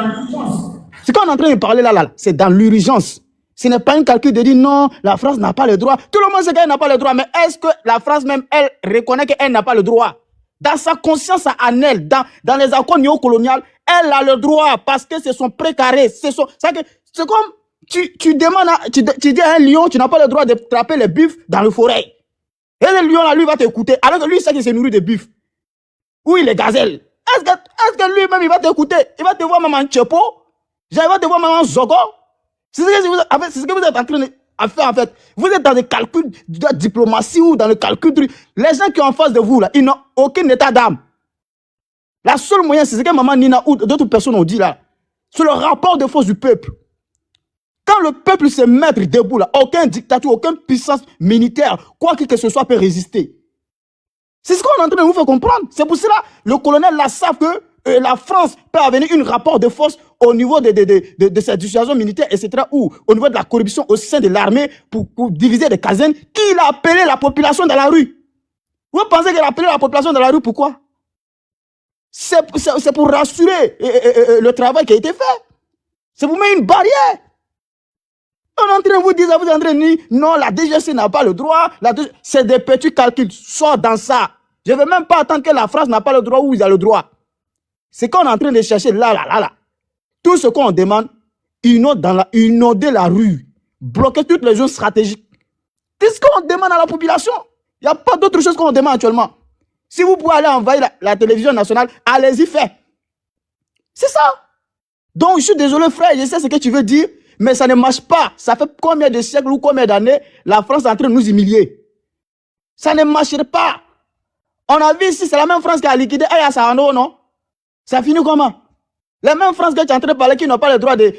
Ce qu'on est en train de parler là, c'est dans l'urgence. Ce n'est pas un calcul de dire non, la France n'a pas le droit. Tout le monde sait qu'elle n'a pas le droit, mais est-ce que la France même, elle reconnaît qu'elle n'a pas le droit? Dans sa conscience à elle, dans les accords néocoloniaux, elle a le droit parce que c'est son précaré. C'est comme tu demandes, tu dis à un lion, tu n'as pas le droit de trapper les buffles dans le forêt. Et le lion là, lui, va t'écouter, alors que lui, il sait qu'il se nourrit de buffles. Ou il est gazelle. Est-ce que lui-même, il va t'écouter? Il va te voir même en tchepo? Il va te voir même en zogo? C'est ce que vous êtes en train de faire, en fait. Vous êtes dans des calculs de la diplomatie ou dans le calcul de... Les gens qui sont en face de vous, là, ils n'ont aucun état d'âme. La seule moyen, c'est ce que Maman Nina ou d'autres personnes ont dit, là. C'est le rapport de force du peuple. Quand le peuple se met debout, là, aucun dictature, aucune puissance militaire, quoi que ce soit, peut résister. C'est ce qu'on est en train de vous faire comprendre. C'est pour cela le colonel là savent que la France peut avoir une rapport de force au niveau de cette situation militaire, etc., ou au niveau de la corruption au sein de l'armée pour diviser des casernes, qu'il a appelé la population dans la rue. Vous pensez qu'il a appelé la population dans la rue, pourquoi? C'est pour rassurer le travail qui a été fait. C'est pour mettre une barrière. On est en train de vous dire, vous êtes en train de dire, non, la DGC n'a pas le droit, c'est des petits calculs, sort dans ça. Je ne vais même pas attendre que la France n'a pas le droit ou ils ont le droit. C'est qu'on est en train de chercher là. Tout ce qu'on demande, inonder la rue, bloquer toutes les zones stratégiques. Qu'est-ce qu'on demande à la population? Il n'y a pas d'autre chose qu'on demande actuellement. Si vous pouvez aller envahir la télévision nationale, allez-y, faites. C'est ça. Donc, je suis désolé, frère, je sais ce que tu veux dire, mais ça ne marche pas. Ça fait combien de siècles ou combien d'années la France est en train de nous humilier? Ça ne marcherait pas. On a vu ici, c'est la même France qui a liquidé Aya Sarano, non? Ça finit comment? La même France que tu es en train de parler qui n'a pas le droit de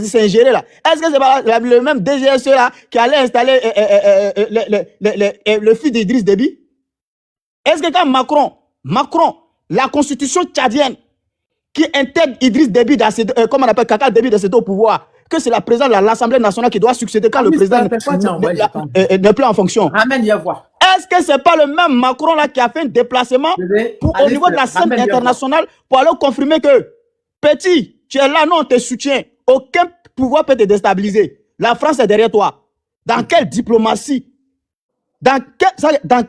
s'ingérer là. Est-ce que c'est pas le même DGSE là qui allait installer le fils d'Idriss Déby? Est-ce que quand Macron, la constitution tchadienne qui intègre Idriss Déby, comme on appelle Kaka Déby au pouvoir, que c'est la présidente de l'Assemblée nationale qui doit succéder quand le président n'est plus en fonction? Ramène, y voir. Est-ce que c'est pas le même Macron là qui a fait un déplacement au niveau de la scène internationale pour aller confirmer que petit, tu es là, non, on te soutient. Aucun pouvoir peut te déstabiliser. La France est derrière toi. Dans quelle diplomatie? Dans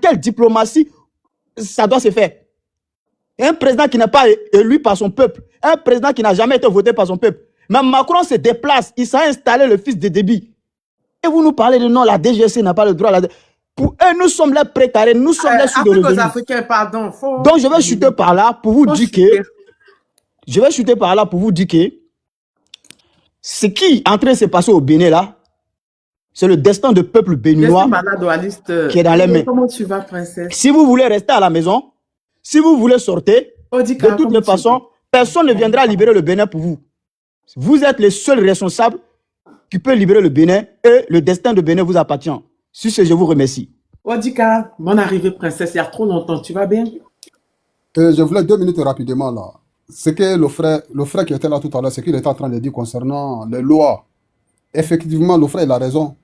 quelle diplomatie ça doit se faire? Un président qui n'est pas élu par son peuple, un président qui n'a jamais été voté par son peuple. Mais Macron se déplace, il s'est installé le fils de Déby. Et vous nous parlez de non, la DGC n'a pas le droit. Pour eux, nous sommes les précarés, nous sommes les sous-revenus. Donc je vais chuter par là pour vous dire que... ce qui est en train de se passer au Bénin là, c'est le destin du peuple béninois qui est dans les mains. Comment tu vas, princesse? Si vous voulez rester à la maison, si vous voulez sortir, de toutes les façons, personne ne viendra libérer le Bénin pour vous. Vous êtes les seuls responsables qui peuvent libérer le Bénin et le destin de Bénin vous appartient. Sur ce, je vous remercie. Odika, mon arrivée, princesse, il y a trop longtemps, tu vas bien? Je voulais 2 minutes rapidement là. Ce que le frère qui était là tout à l'heure, ce qu'il était en train de dire concernant les lois. Effectivement, le frère il a raison.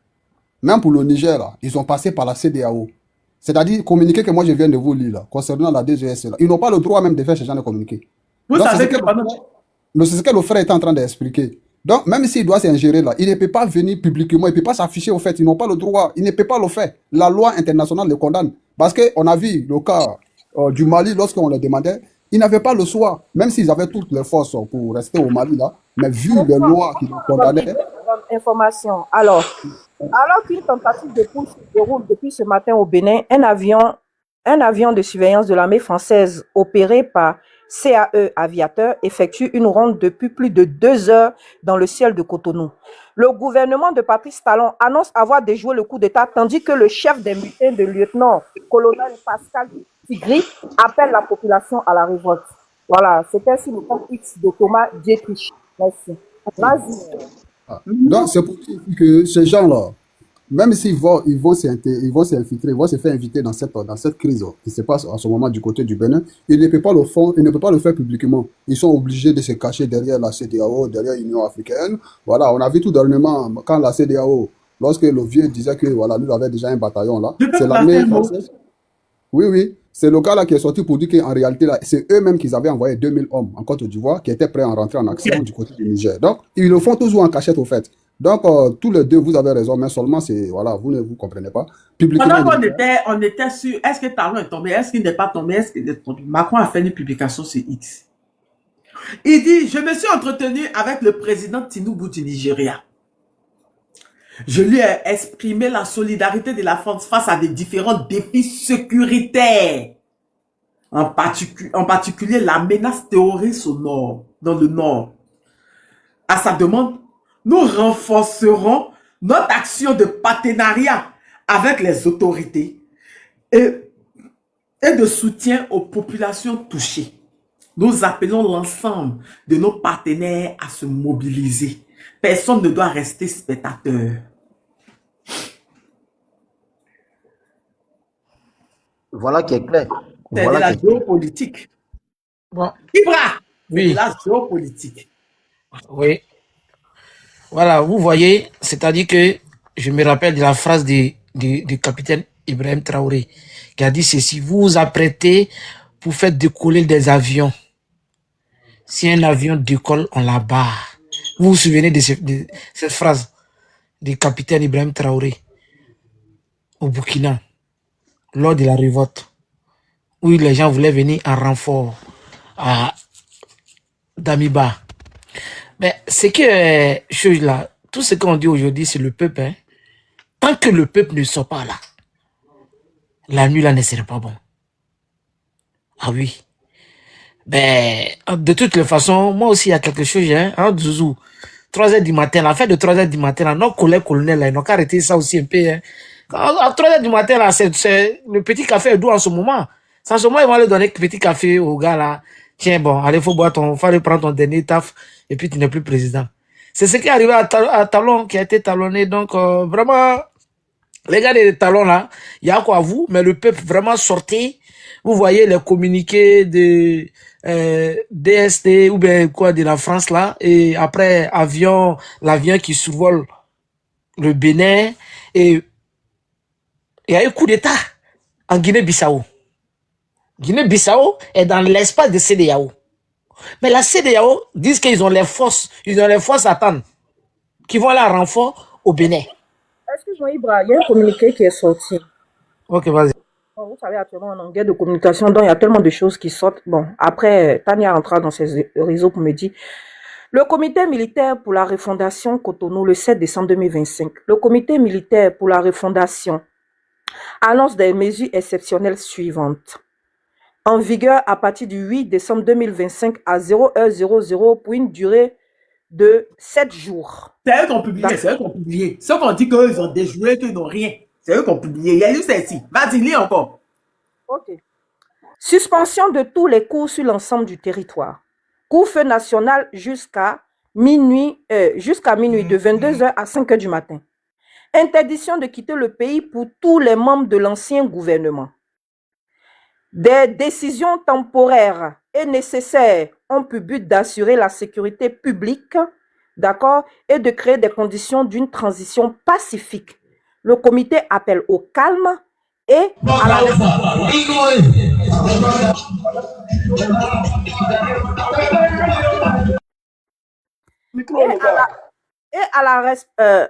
Même pour le Niger, là, ils ont passé par la CEDEAO. C'est-à-dire communiquer que moi je viens de vous lire là, concernant la DGS là. Ils n'ont pas le droit même de faire ce genre de communiqué. Vous Donc, savez que pendant... c'est ce que le frère est en train d'expliquer. Donc, même s'il doit s'ingérer là, il ne peut pas venir publiquement, il ne peut pas s'afficher au fait. Ils n'ont pas le droit, il ne peut pas le faire. La loi internationale le condamne. Parce qu'on a vu le cas du Mali, lorsqu'on le demandait, ils n'avaient pas le choix, même s'ils avaient toutes les forces pour rester au Mali là, mais vu les lois qui le condamnaient. Information. Alors qu'une tentative de putsch se déroule depuis ce matin au Bénin, un avion de surveillance de l'armée française opéré par CAE Aviateur effectue une ronde depuis plus de 2 heures dans le ciel de Cotonou. Le gouvernement de Patrice Talon annonce avoir déjoué le coup d'État, tandis que le chef des mutins de lieutenant-colonel Pascal Tigri appelle la population à la révolte. Voilà, c'était sur le compte X de Thomas Dietrich. Merci. Vas-y. Donc, c'est pour dire que ces gens-là, même s'ils vont s'infiltrer, ils vont se faire inviter dans cette crise qui se passe en ce moment du côté du Bénin, ils ne peuvent pas le faire publiquement. Ils sont obligés de se cacher derrière la CEDEAO, derrière l'Union africaine. Voilà, on a vu tout dernièrement quand la CEDEAO, lorsque le vieux disait que voilà, lui avait déjà un bataillon là, c'est l'armée française. Oui, c'est le gars là qui est sorti pour dire qu'en réalité, là, c'est eux-mêmes qui avaient envoyé 2000 hommes en Côte d'Ivoire qui étaient prêts à rentrer en action du côté du Niger. Donc, ils le font toujours en cachette au fait. Donc, tous les deux, vous avez raison, mais seulement, voilà, vous ne vous comprenez pas. Publiquement, on était sûr, est-ce que Talon est tombé, est-ce qu'il n'est pas tombé, est-ce qu'il est tombé. Macron a fait une publication sur X. Il dit, je me suis entretenu avec le président Tinubu du Nigeria. Je lui ai exprimé la solidarité de la France face à des différents défis sécuritaires. En particulier la menace terroriste au nord, dans le nord. À sa demande, nous renforcerons notre action de partenariat avec les autorités et de soutien aux populations touchées. Nous appelons l'ensemble de nos partenaires à se mobiliser. Personne ne doit rester spectateur. Voilà qui est clair. C'est Voilà de la qui est clair. géopolitique. Bon. Ibra, Oui. c'est de la géopolitique. Oui. Voilà, vous voyez, c'est-à-dire que je me rappelle de la phrase du capitaine Ibrahim Traoré qui a dit ceci: vous vous apprêtez pour faire décoller des avions. Si un avion décolle, on la barre. Vous vous souvenez de cette phrase du capitaine Ibrahim Traoré au Burkina lors de la révolte où les gens voulaient venir en renfort à Damiba. Mais c'est que, chose là, tout ce qu'on dit aujourd'hui, c'est le peuple. Hein. Tant que le peuple ne sort pas là, la nuit là ne serait pas bon. Ah oui. Ben, de toutes les façons, moi aussi, il y a quelque chose, hein, Zouzou. 3h du matin, la fête de 3h du matin, là, nos collègues colonels, là, ils n'ont qu'à arrêter ça aussi un peu, hein. À 3h du matin, là, c'est le petit café est doux en ce moment. En ce moment, ils vont aller donner un petit café au gars, là. Tiens, bon, allez, faut aller prendre ton dernier taf, et puis tu n'es plus président. C'est ce qui est arrivé à Talon, qui a été talonné. Donc, vraiment, les gars des talons, là, il y a quoi à vous, mais le peuple vraiment sorti. Vous voyez les communiqués de DST, ou bien quoi, de la France, là, et après, l'avion qui survole le Bénin, et il y a eu coup d'État en Guinée-Bissau. Guinée-Bissau est dans l'espace de CEDEAO. Mais la CEDEAO disent qu'ils ont les forces à attendre, qui vont aller à renfort au Bénin. Excuse-moi, Ibra, il y a un communiqué qui est sorti. Ok, vas-y. Bon, vous savez, actuellement, on est en guerre de communication, donc il y a tellement de choses qui sortent. Bon, après, Tania rentra dans ses réseaux pour me dire, le comité militaire pour la refondation Cotonou, le 7 décembre 2025, le comité militaire pour la refondation annonce des mesures exceptionnelles suivantes. En vigueur à partir du 8 décembre 2025 à 0h00 pour une durée de 7 jours. C'est eux qui ont publié, c'est eux qui ont publié. Ceux qui ont dit qu'ils ont déjoué, qu'ils n'ont rien. C'est eux qui ont publié. Il y a eu celle-ci. Vas-y, lis encore. Ok. Suspension de tous les cours sur l'ensemble du territoire. Couvre-feu national jusqu'à minuit, de 22h à 5h du matin. Interdiction de quitter le pays pour tous les membres de l'ancien gouvernement. Des décisions temporaires et nécessaires ont pour but d'assurer la sécurité publique, d'accord, et de créer des conditions d'une transition pacifique. Le comité appelle au calme Et à la et à la res-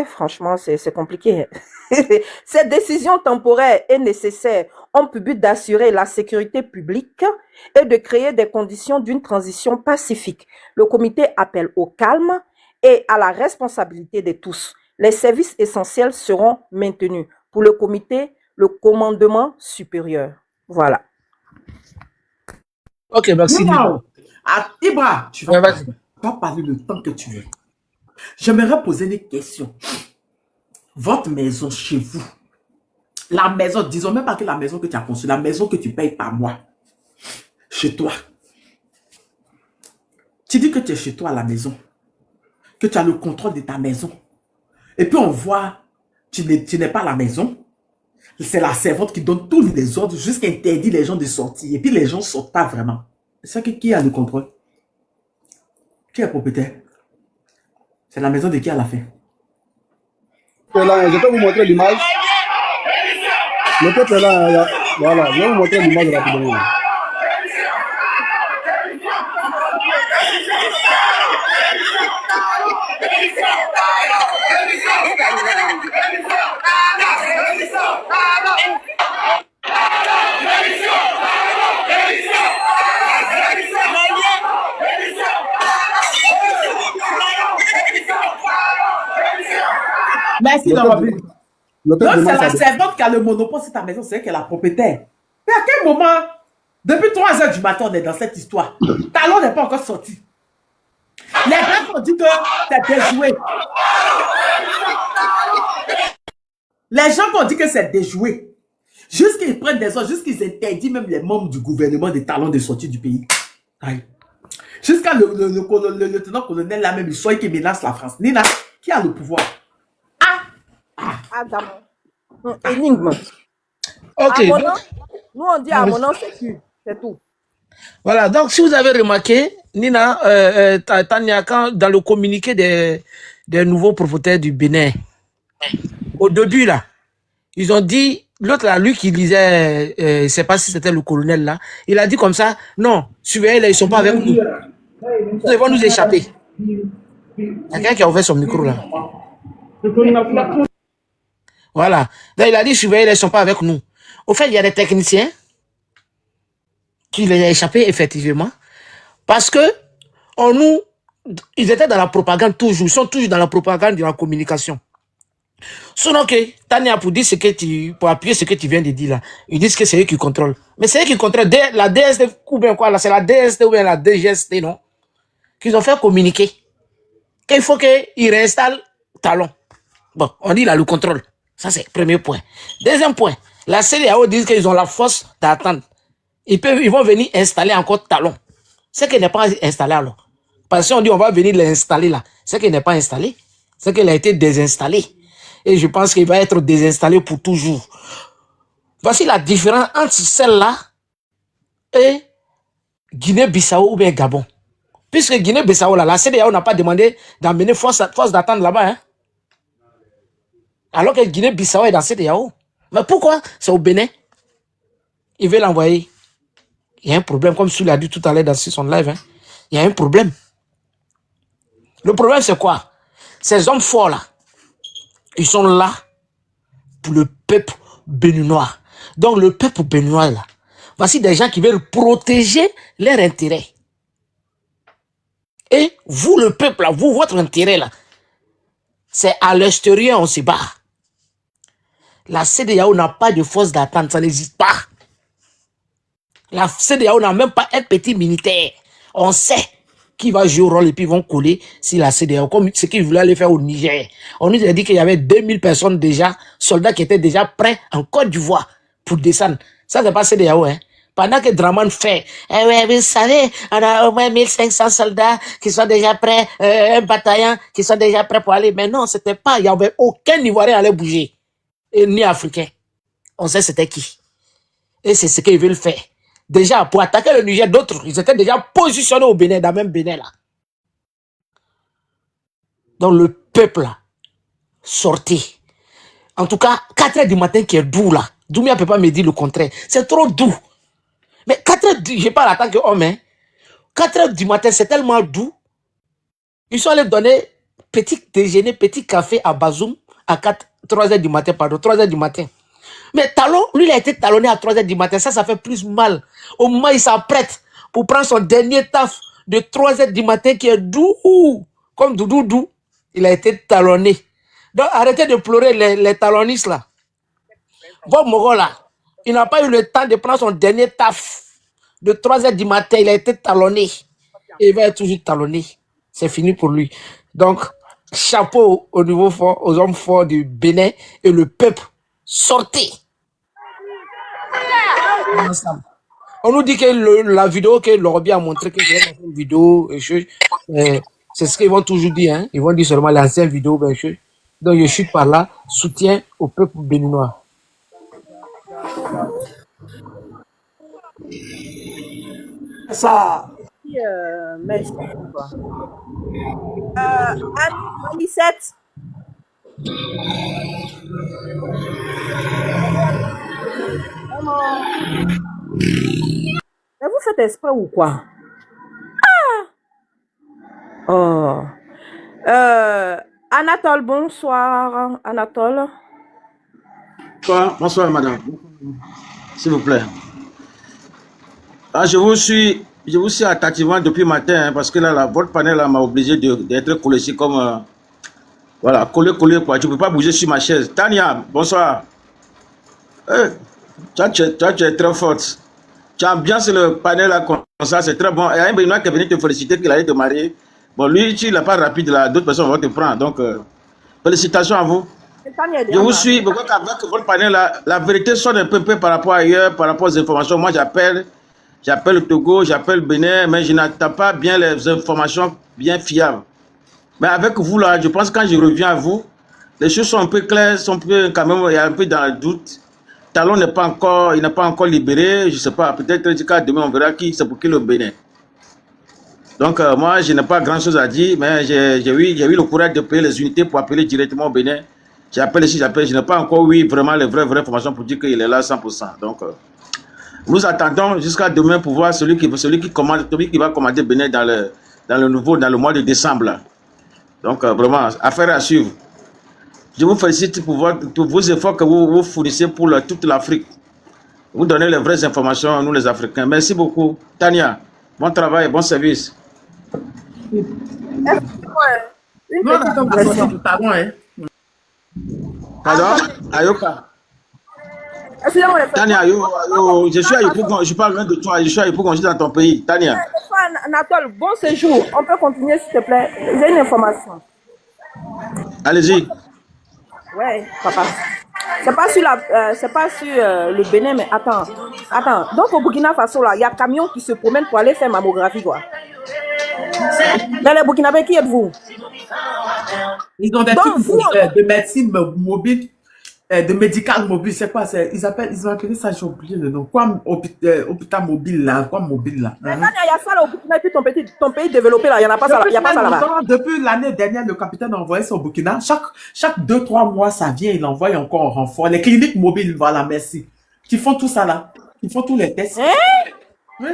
franchement, c'est compliqué. Cette décision temporaire est nécessaire ont pour but d'assurer la sécurité publique et de créer des conditions d'une transition pacifique. Le comité appelle au calme et à la responsabilité de tous. Les services essentiels seront maintenus. Pour le comité, le commandement supérieur. Voilà. Ok, merci. Non. Ah, Ibra, tu vas parler le temps que tu veux. J'aimerais poser des questions. Votre maison chez vous, la maison, disons même pas que la maison que tu as conçue, la maison que tu payes par mois, chez toi. Tu dis que tu es chez toi à la maison, que tu as le contrôle de ta maison. Et puis on voit, tu n'es pas à la maison. C'est la servante qui donne tous les ordres jusqu'à interdire les gens de sortir. Et puis les gens ne sortent pas vraiment. C'est ça qui a le contrôle? Qui est le propriétaire? C'est la maison de qui elle a fait? Là, je peux vous montrer l'image. Le peuple est là, voilà, je vais vous montrer l'image rapidement. Merci, Le Laurent. peuple Donc, c'est demande la ça. servante qui a le monopole sur ta maison, c'est elle qui est la propriétaire. Mais à quel moment, depuis 3 h du matin, on est dans cette histoire. Talon n'est pas encore sorti. Les gens ont dit que c'est déjoué. Les gens ont dit que c'est déjoué. Jusqu'ils prennent des ordres, jusqu'ils interdisent même les membres du gouvernement des talons de sortie du pays. Aïe. Jusqu'à le lieutenant-colonel là même, il soit qui menace la France. Nina, qui a le pouvoir? Adam. Énigme. Ok. Amonan, nous on dit Amonan, c'est tout. Voilà, donc si vous avez remarqué, Nina, Tania, quand dans le communiqué des nouveaux propriétaires du Bénin, au début là, ils ont dit, l'autre là, lui qui lisait, je ne sais pas si c'était le colonel là, il a dit comme ça, non, surveillez là, ils ne sont pas avec nous. Ils vont nous échapper. Il y a quelqu'un qui a ouvert son micro là. Voilà. Donc il a dit, surveillez là, ils ne sont pas avec nous. Au fait, il y a des techniciens qui les a échappés effectivement, parce que ils étaient dans la propagande toujours, ils sont toujours dans la propagande de la communication. Sinon que Tania pour dire pour appuyer ce que tu viens de dire là, ils disent que c'est eux qui contrôlent. Mais c'est eux qui contrôlent la DST ou bien quoi là, c'est la DST ou bien la DGST non, qu'ils ont fait communiquer qu'il faut qu'ils réinstallent Talon. Bon, on dit là le contrôle. Ça c'est le premier point. Deuxième point, la CEDEAO dit qu'ils ont la force d'attendre. Ils vont venir installer encore Talon. C'est qu'il n'est pas installé alors. Parce que si on dit on va venir l'installer là, c'est qu'il n'est pas installé. C'est qu'il a été désinstallé. Et je pense qu'il va être désinstallé pour toujours. Voici la différence entre celle-là et Guinée-Bissau ou bien Gabon. Puisque Guinée-Bissau, là, la CEDEAO n'a pas demandé d'emmener force d'attendre là-bas. Hein? Alors que Guinée-Bissau est dans la CEDEAO. Mais pourquoi? C'est au Bénin. Ils veulent l'envoyer. Il y a un problème, comme tu l'as dit tout à l'heure dans son live. Hein? Il y a un problème. Le problème, c'est quoi? Ces hommes forts là, ils sont là pour le peuple béninois. Donc le peuple béninois là, voici des gens qui veulent protéger leurs intérêts. Et vous, le peuple là, vous, votre intérêt là, c'est à l'extérieur on se bat. La CEDEAO n'a pas de force d'attente, ça n'existe pas. La CEDEAO n'a même pas un petit militaire. On sait qui va jouer au rôle et puis ils vont coller si la CEDEAO, comme ce qu'ils voulaient aller faire au Niger. On nous a dit qu'il y avait 2000 personnes déjà, soldats qui étaient déjà prêts en Côte d'Ivoire pour descendre. Ça, c'est pas CEDEAO, hein. Pendant que Draman fait, ouais, vous savez, on a au moins 1500 soldats qui sont déjà prêts, un bataillon qui sont déjà prêts pour aller. Mais non, c'était pas, il y avait aucun Ivoirien allait bouger. Et ni Africain. On sait c'était qui. Et c'est ce qu'ils veulent faire. Déjà, pour attaquer le Niger, d'autres, ils étaient déjà positionnés au Bénin, dans le même Bénin là. Donc le peuple là, sortez. En tout cas, 4 heures du matin qui est doux là. Doumia ne peut pas me dire le contraire. C'est trop doux. Mais 4 heures, je parle en tant qu'homme, hein. 4 heures du matin, c'est tellement doux. Ils sont allés donner petit déjeuner, petit café à Bazoum à 3 heures du matin, pardon, 3 heures du matin. Mais Talon, lui, il a été talonné à 3 heures du matin. Ça fait plus mal. Au moment où il s'apprête pour prendre son dernier taf de 3 heures du matin qui est doux, comme doudou, il a été talonné. Donc, arrêtez de pleurer les talonistes là. Bob Mogo là, il n'a pas eu le temps de prendre son dernier taf de 3 heures du matin. Il a été talonné. Et il va être toujours talonné. C'est fini pour lui. Donc, chapeau au niveau fort, aux hommes forts du Bénin et le peuple. Sortez. Ensemble. On nous dit que la vidéo que Lorobi a montré, que j'ai une vidéo, c'est ce qu'ils vont toujours dire. Hein. Ils vont dire seulement l'ancienne vidéo. Ben, donc, je suis par là, soutien au peuple béninois. Ça. Merci. Anisette. Mais vous faites exprès ou quoi? Ah! Oh. Anatole, bonsoir. Anatole. Bonsoir, madame. S'il vous plaît. Ah, je vous suis attentivement depuis le matin, hein, parce que là, votre panel m'a obligé d'être collé ici comme... voilà, collé, quoi. Je ne peux pas bouger sur ma chaise. Tania, bonsoir. Toi, tu es très forte. Tu as bien sur le panel là, comme ça, c'est très bon. Il y a un Béninois qui est venu te féliciter qu'il allait te marier. Bon, lui, tu n'as pas rapide là, d'autres personnes vont te prendre. Donc, félicitations à vous. Je vous suis, pourquoi qu'avec votre panel là, la vérité sonne un peu par rapport à ailleurs, par rapport aux informations. Moi, j'appelle le Togo, j'appelle le Bénin, mais je n'attends pas bien les informations bien fiables. Mais avec vous là, je pense que quand je reviens à vous, les choses sont un peu claires, quand même, il y a un peu dans le doute. Talon n'est pas encore libéré, je ne sais pas, peut-être demain on verra qui c'est pour qui le Bénin. Donc moi, je n'ai pas grand-chose à dire, mais j'ai eu le courage de payer les unités pour appeler directement au Bénin. J'appelle ici, je n'ai pas encore eu vraiment les vraies informations pour dire qu'il est là à 100%. Donc, nous attendons jusqu'à demain pour voir celui qui va commander Bénin dans le mois de décembre. Là. Donc, vraiment, affaire à suivre. Je vous félicite pour vos efforts que vous fournissez pour toute l'Afrique. Vous donnez les vraies informations, nous les Africains. Merci beaucoup. Tania, bon travail, bon service. Une petite impression. Pardon? Ayoka. Tania, je suis à Yopougon, je parle loin de toi, je suis à Yopougon, je suis dans ton pays. Tania. Anatole, bon séjour. On peut continuer s'il te plaît. J'ai une information. Allez-y. Ouais, papa. C'est pas sur le Bénin, mais attends. Donc au Burkina Faso, là, il y a un camion qui se promène pour aller faire mammographie, quoi. Dans les Burkinabés, qui êtes-vous? Ils ont des trucs de médecine mobile, de médical mobile, c'est quoi? Ils ont appelé ça, j'ai oublié le nom. Quoi, hôpital mobile là? Quoi, mobile là? Mais il y a ça là au Burkina, et puis ton pays développé là, il n'y en a pas ça là-bas. Depuis l'année dernière, le capitaine a envoyé ça au Burkina. Chaque 2-3 mois, ça vient, il envoie encore un renfort. Les cliniques mobiles, voilà, merci. Qui font tout ça là. Qui font tous les tests. Oui.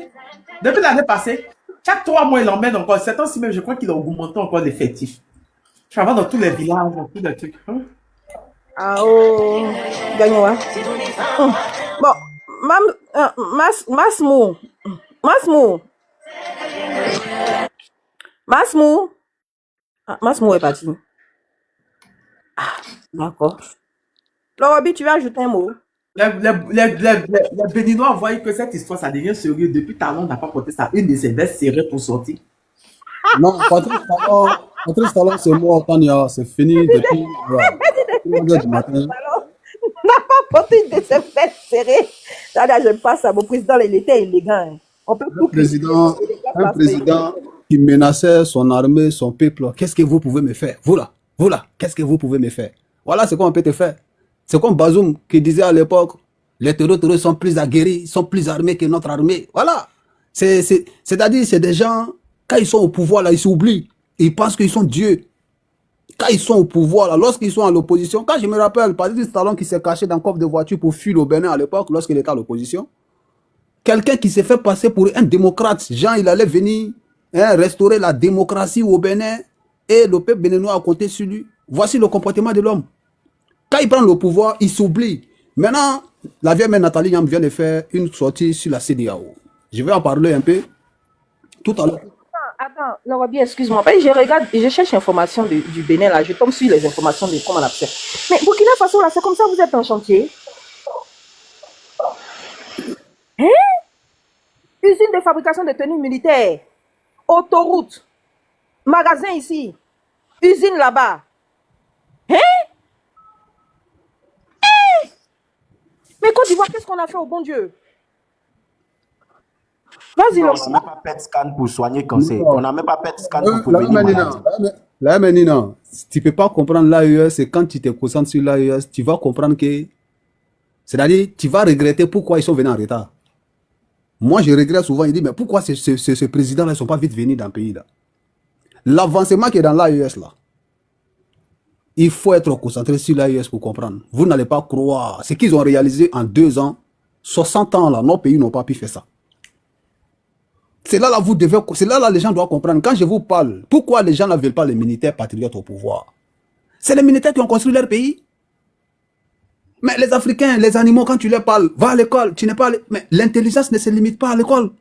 Depuis l'année passée, chaque 3 mois, il emmène encore. Cette temps-ci même, je crois qu'il a augmenté encore l'effectif. Je vais dans tous les villages, dans tous les trucs. Ah oh, gagnons, hein. Bon, Masmou est parti. Ah, d'accord. Lorobi, tu vas ajouter un mot. Les Béninois voient que cette histoire, ça devient sérieux. Depuis Talon n'a pas porté ça. Une de ses vestes serrées pour sortir. Non, Patrice Talon, c'est mort, Tania. C'est fini depuis 3h du matin. N'a pas porté une de ses vestes serrées. Tania, j'aime pas ça. Mon président, il était élégant. Hein. On peut Un président qui menaçait son armée, son peuple. Qu'est-ce que vous pouvez me faire? Vous là, qu'est-ce que vous pouvez me faire? Voilà ce qu'on peut te faire. C'est comme Bazoum qui disait à l'époque, les terroristes sont plus aguerris, sont plus armés que notre armée. Voilà. C'est-à-dire, c'est des gens, quand ils sont au pouvoir, là, ils s'oublient. Ils pensent qu'ils sont Dieu. Quand ils sont au pouvoir, là, lorsqu'ils sont à l'opposition, quand je me rappelle, Patrice Talon qui s'est caché dans le coffre de voiture pour fuir au Bénin à l'époque, lorsqu'il était à l'opposition, quelqu'un qui s'est fait passer pour un démocrate, Jean, il allait venir restaurer la démocratie au Bénin et le peuple béninois a compté sur lui. Voici le comportement de l'homme. Quand il prend le pouvoir, il s'oublie. Maintenant, la vieille mère Nathalie Yam vient de faire une sortie sur la CEDEAO. Je vais en parler un peu tout à l'heure. Attends, Laura bien, excuse-moi. Je regarde, je cherche l'information du Bénin, là. Je tombe sur les informations de comment on appelle ça. Mais Burkina Faso, là, c'est comme ça, vous êtes en chantier. Hein? Usine de fabrication de tenues militaires. Autoroute. Magasin ici. Usine là-bas. Hein? Hein? Mais Côte d'Ivoire, qu'est-ce qu'on a fait au bon Dieu? Vas-y, On Laura. n'a même pas PET scan pour soigner le cancer. On n'a même pas PET scan pour prévenir maladie. Là, maintenant, tu ne peux pas comprendre l'AES et quand tu te concentres sur l'AES, tu vas comprendre que. C'est-à-dire, tu vas regretter pourquoi ils sont venus en retard. Moi, je regrette souvent, il dit, mais pourquoi ce président-là, ils ne sont pas vite venus dans le pays là? L'avancement qui est dans l'AES là, il faut être concentré sur l'AES pour comprendre. Vous n'allez pas croire. Ce qu'ils ont réalisé en 2 ans, 60 ans là, nos pays n'ont pas pu faire ça. C'est là, vous devez, c'est là, les gens doivent comprendre. Quand je vous parle, pourquoi les gens ne veulent pas les militaires patriotes au pouvoir? C'est les militaires qui ont construit leur pays. Mais les Africains, les animaux, quand tu leur parles, va à l'école, tu n'es pas. Mais l'intelligence ne se limite pas à l'école.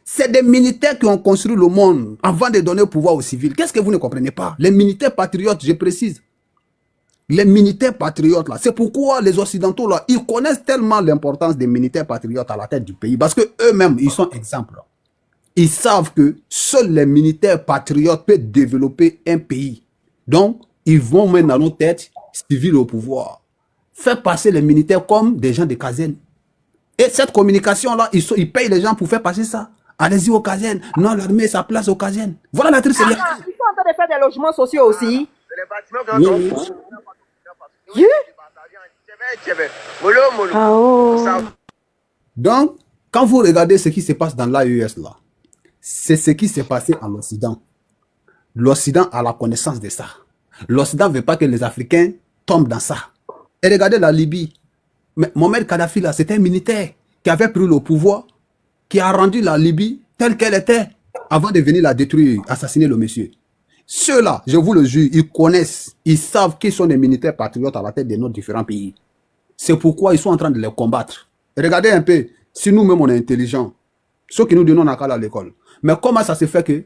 C'est des militaires qui ont construit le monde avant de donner le pouvoir aux civils. Qu'est-ce que vous ne comprenez pas? Les militaires patriotes, je précise. Les militaires patriotes, là, c'est pourquoi les Occidentaux, là, ils connaissent tellement l'importance des militaires patriotes à la tête du pays. Parce qu'eux-mêmes, ils sont exemples. Ils savent que seuls les militaires patriotes peuvent développer un pays. Donc, ils vont mettre dans nos têtes civils au pouvoir. Faire passer les militaires comme des gens de casernes. Et cette communication-là, ils payent les gens pour faire passer ça. Allez-y aux casernes. Non, l'armée, sa place aux casernes. Voilà la triste réalité. Ils sont en train de faire des logements sociaux aussi. Oui. Ah oh. Donc, quand vous regardez ce qui se passe dans l'AES là, c'est ce qui s'est passé en Occident. L'Occident a la connaissance de ça. L'Occident ne veut pas que les Africains tombent dans ça. Et regardez la Libye. Mais Mohamed Kadhafi là, c'était un militaire qui avait pris le pouvoir, qui a rendu la Libye telle qu'elle était avant de venir la détruire, assassiner le monsieur. Ceux-là, je vous le jure, ils connaissent, ils savent qu'ils sont des militaires patriotes à la tête de nos différents pays. C'est pourquoi ils sont en train de les combattre. Et regardez un peu, si nous-mêmes on est intelligents, ceux qui nous donnons la cale à l'école. Mais comment ça se fait que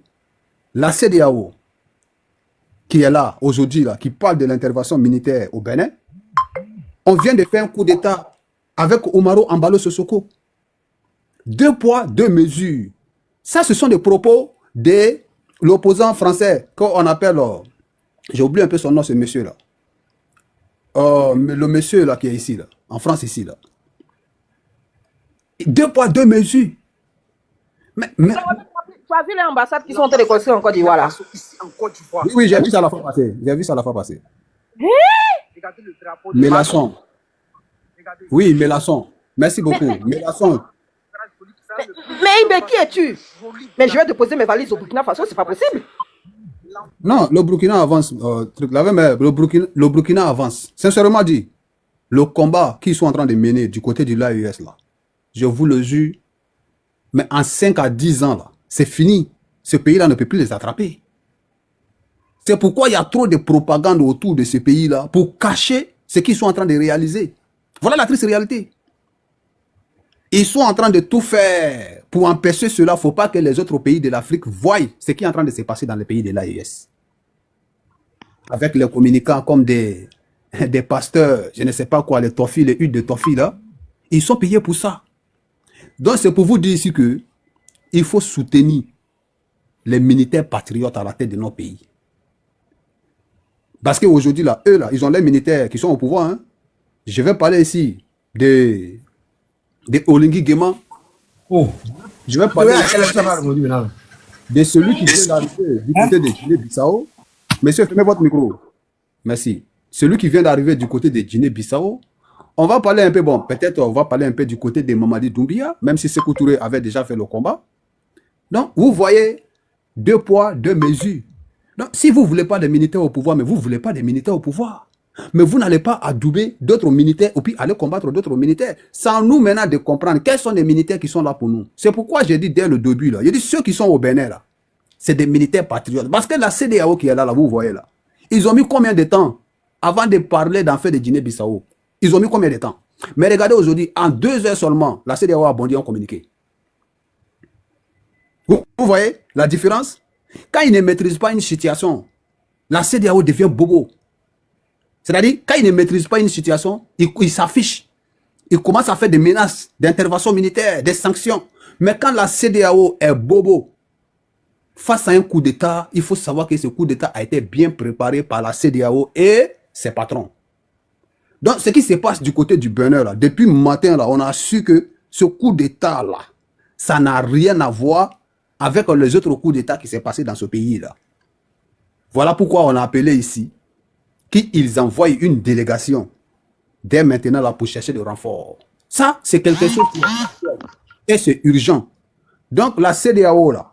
la CEDEAO, qui est là aujourd'hui, là, qui parle de l'intervention militaire au Bénin, on vient de faire un coup d'État avec Omaro Embalo Sissoko. 2 poids, 2 mesures. Ça, ce sont des propos de l'opposant français qu'on appelle, j'ai oublié un peu son nom, ce monsieur-là. Le monsieur là qui est ici, là, en France ici. Là. 2 poids, 2 mesures. Mais... Tu as vu les ambassades qui sont en train de construire en Côte d'Ivoire là? Oui, j'ai vu ça la fois passée. J'ai vu ça la fois passée. Hein? Mélasson. Oui, Mélasson. Merci beaucoup. Mélasson. Mais qui es-tu? Mais je vais déposer mes valises au Burkina Faso, c'est pas possible. Non, le Burkina avance. Le Burkina avance. Sincèrement dit, le combat qu'ils sont en train de mener du côté de l'AES là, je vous le jure, mais en 5 à 10 ans là, c'est fini. Ce pays-là ne peut plus les attraper. C'est pourquoi il y a trop de propagande autour de ce pays-là pour cacher ce qu'ils sont en train de réaliser. Voilà la triste réalité. Ils sont en train de tout faire pour empêcher cela. Il ne faut pas que les autres pays de l'Afrique voient ce qui est en train de se passer dans les pays de l'AES. Avec les communicants comme des pasteurs, je ne sais pas quoi, les toffis, les huttes de toffis là, ils sont payés pour ça. Donc c'est pour vous dire ici que il faut soutenir les militaires patriotes à la tête de nos pays. Parce qu'aujourd'hui, là, eux, là, ils ont les militaires qui sont au pouvoir. Hein. Je vais parler ici de Olingi Guéman. Oh. Je vais parler de celui qui vient d'arriver du côté de Guinée-Bissau. Monsieur, fermez votre micro. Merci. Celui qui vient d'arriver du côté de Guinée-Bissau. On va parler un peu, bon, peut-être on va parler un peu du côté de Mamadi Doumbia, même si Sékou Touré avait déjà fait le combat. Donc, vous voyez, 2 poids, 2 mesures. Donc, si vous ne voulez pas des militaires au pouvoir, mais vous ne voulez pas des militaires au pouvoir. Mais vous n'allez pas adouber d'autres militaires ou puis aller combattre d'autres militaires. Sans nous maintenant de comprendre quels sont les militaires qui sont là pour nous. C'est pourquoi j'ai dit dès le début, là, j'ai dit ceux qui sont au Bénin, là, c'est des militaires patriotes. Parce que la CEDEAO qui est là, vous voyez là, ils ont mis combien de temps avant de parler d'en faire de Guinée-Bissau? Ils ont mis combien de temps? Mais regardez aujourd'hui, en 2 heures seulement, la CEDEAO a bondi en communiqué. Vous voyez la différence? Quand ils ne maîtrisent pas une situation, la CEDEAO devient bobo. C'est-à-dire, quand ils ne maîtrisent pas une situation, ils s'affichent. Ils commencent à faire des menaces d'intervention militaire, des sanctions. Mais quand la CEDEAO est bobo, face à un coup d'État, il faut savoir que ce coup d'État a été bien préparé par la CEDEAO et ses patrons. Donc, ce qui se passe du côté du Bénin, là, depuis le matin, là, on a su que ce coup d'État-là, ça n'a rien à voir avec les autres coups d'État qui s'est passé dans ce pays-là. Voilà pourquoi on a appelé ici qu'ils envoient une délégation dès maintenant là pour chercher des renforts. Ça, c'est quelque chose qui et c'est urgent. Donc, la CEDEAO, là,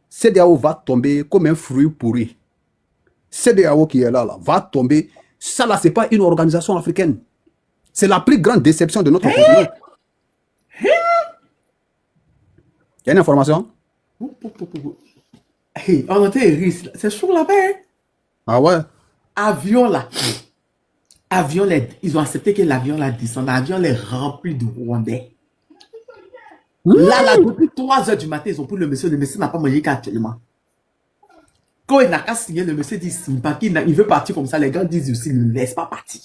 CEDEAO va tomber comme un fruit pourri. CEDEAO qui est là, va tomber. Ça, là, c'est pas une organisation africaine. C'est la plus grande déception de notre continent. Il y a une information? Hey, on était c'est chaud là-bas. Hein? Ah ouais? Avion là. Avion, ils ont accepté que l'avion là descende. L'avion est rempli de Rwandais. Là, depuis 3 heures du matin, ils ont pris le monsieur. Le monsieur n'a pas mangé qu'actuellement. Quand il n'a qu'à signer, le monsieur dit signe pas qu'il veut partir comme ça. Les gars disent aussi, ne laisse pas partir.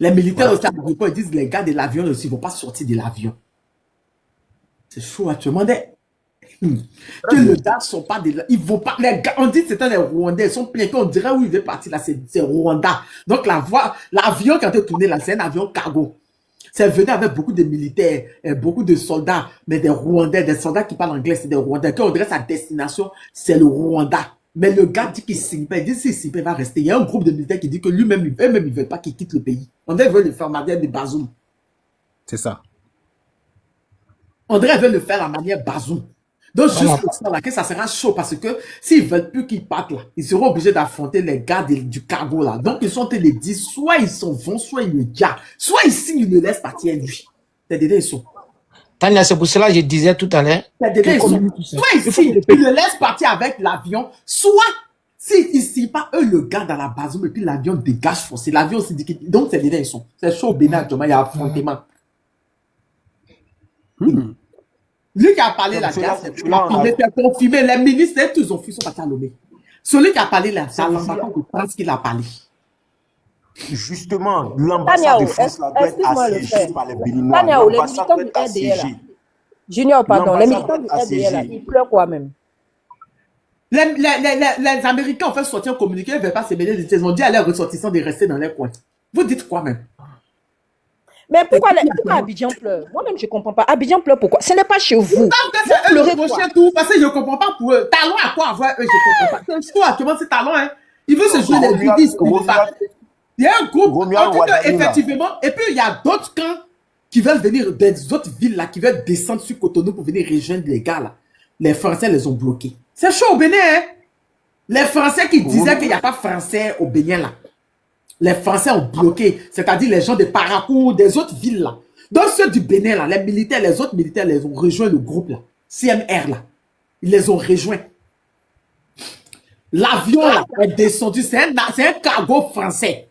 Les militaires aussi, ils disent les gars de l'avion aussi, ils ne vont pas sortir de l'avion. C'est chaud actuellement. Que les gars ne sont pas de là. Ils vont pas. Les gars, on dit que c'était les Rwandais. Ils sont pleins. On dirait où il veut partir là, c'est Rwanda. Donc l'avion qui a été tourné là, c'est un avion cargo. C'est venu avec beaucoup de militaires, beaucoup de soldats, mais des Rwandais, des soldats qui parlent anglais, c'est des Rwandais. Quand on dirait sa destination, c'est le Rwanda. Mais le gars dit qu'il signe pas. Il dit s'il signe pas, il va rester. Il y a un groupe de militaires qui dit que lui-même, eux-mêmes, ils veulent pas qu'il quitte le pays. On dirait qu'ils veulent le faire en manière de Bazoum. C'est ça. On dirait qu'ils veulent le faire en manière Bazoum. Donc, juste pour ça, là, que ça sera chaud parce que s'ils veulent plus qu'ils partent là, ils seront obligés d'affronter les gars du cargo là. Donc, ils sont en train de dire, soit ils s'en vont, soit ils le gardent, soit ils signent, ils le laissent partir lui. C'est des ils sont. Tania, c'est pour cela que je disais tout à l'heure. C'est des ils sont. Soit ils signent, ils le laissent partir avec l'avion, soit s'ils ne signent pas, eux le gardent dans la base, et puis l'avion dégage forcé. L'avion aussi dit donc c'est des ils sont. C'est chaud au Bénin actuellement, il y a affrontement. Lui qui a parlé là, il était confirmé. Les ministres, tous ont fui, sont partis à Lomé. Celui qui a parlé là, c'est l'ambassadeur de France qui l'a parlé. Justement, l'ambassade de France là doit être assiégée par les Béninois. L'ambassade doit être assiégée. Junior, pardon, les militants du RDL là, ils pleurent quoi même? Les Américains ont fait sortir un communiqué, ils ne veulent pas se mêler. Ils ont dit à leurs ressortissants de rester dans les coins. Vous dites quoi même? Mais pourquoi Abidjan pleure? Moi-même, je ne comprends pas. Abidjan pleure pourquoi? Ce n'est pas chez vous. C'est eux le prochain tour, parce que je ne comprends pas pour eux. Talon à quoi avoir eux, je ne comprends pas. C'est actuellement, c'est Talon, hein. Il veut se jouer les bidistes. Il y a un groupe, effectivement, et puis il y a d'autres camps qui veulent venir, des autres villes là, qui veulent descendre sur Cotonou pour venir rejoindre les gars là. Les Français les ont bloqués. C'est chaud au Bénin, hein. Les Français qui disaient qu'il n'y a pas Français au Bénin là. Les Français ont bloqué, c'est-à-dire les gens de Parakou, des autres villes là. Donc ceux du Bénin là, les militaires, les autres militaires les ont rejoint le groupe là, CMR là. Ils les ont rejoints. L'avion là est descendu, c'est un cargo français.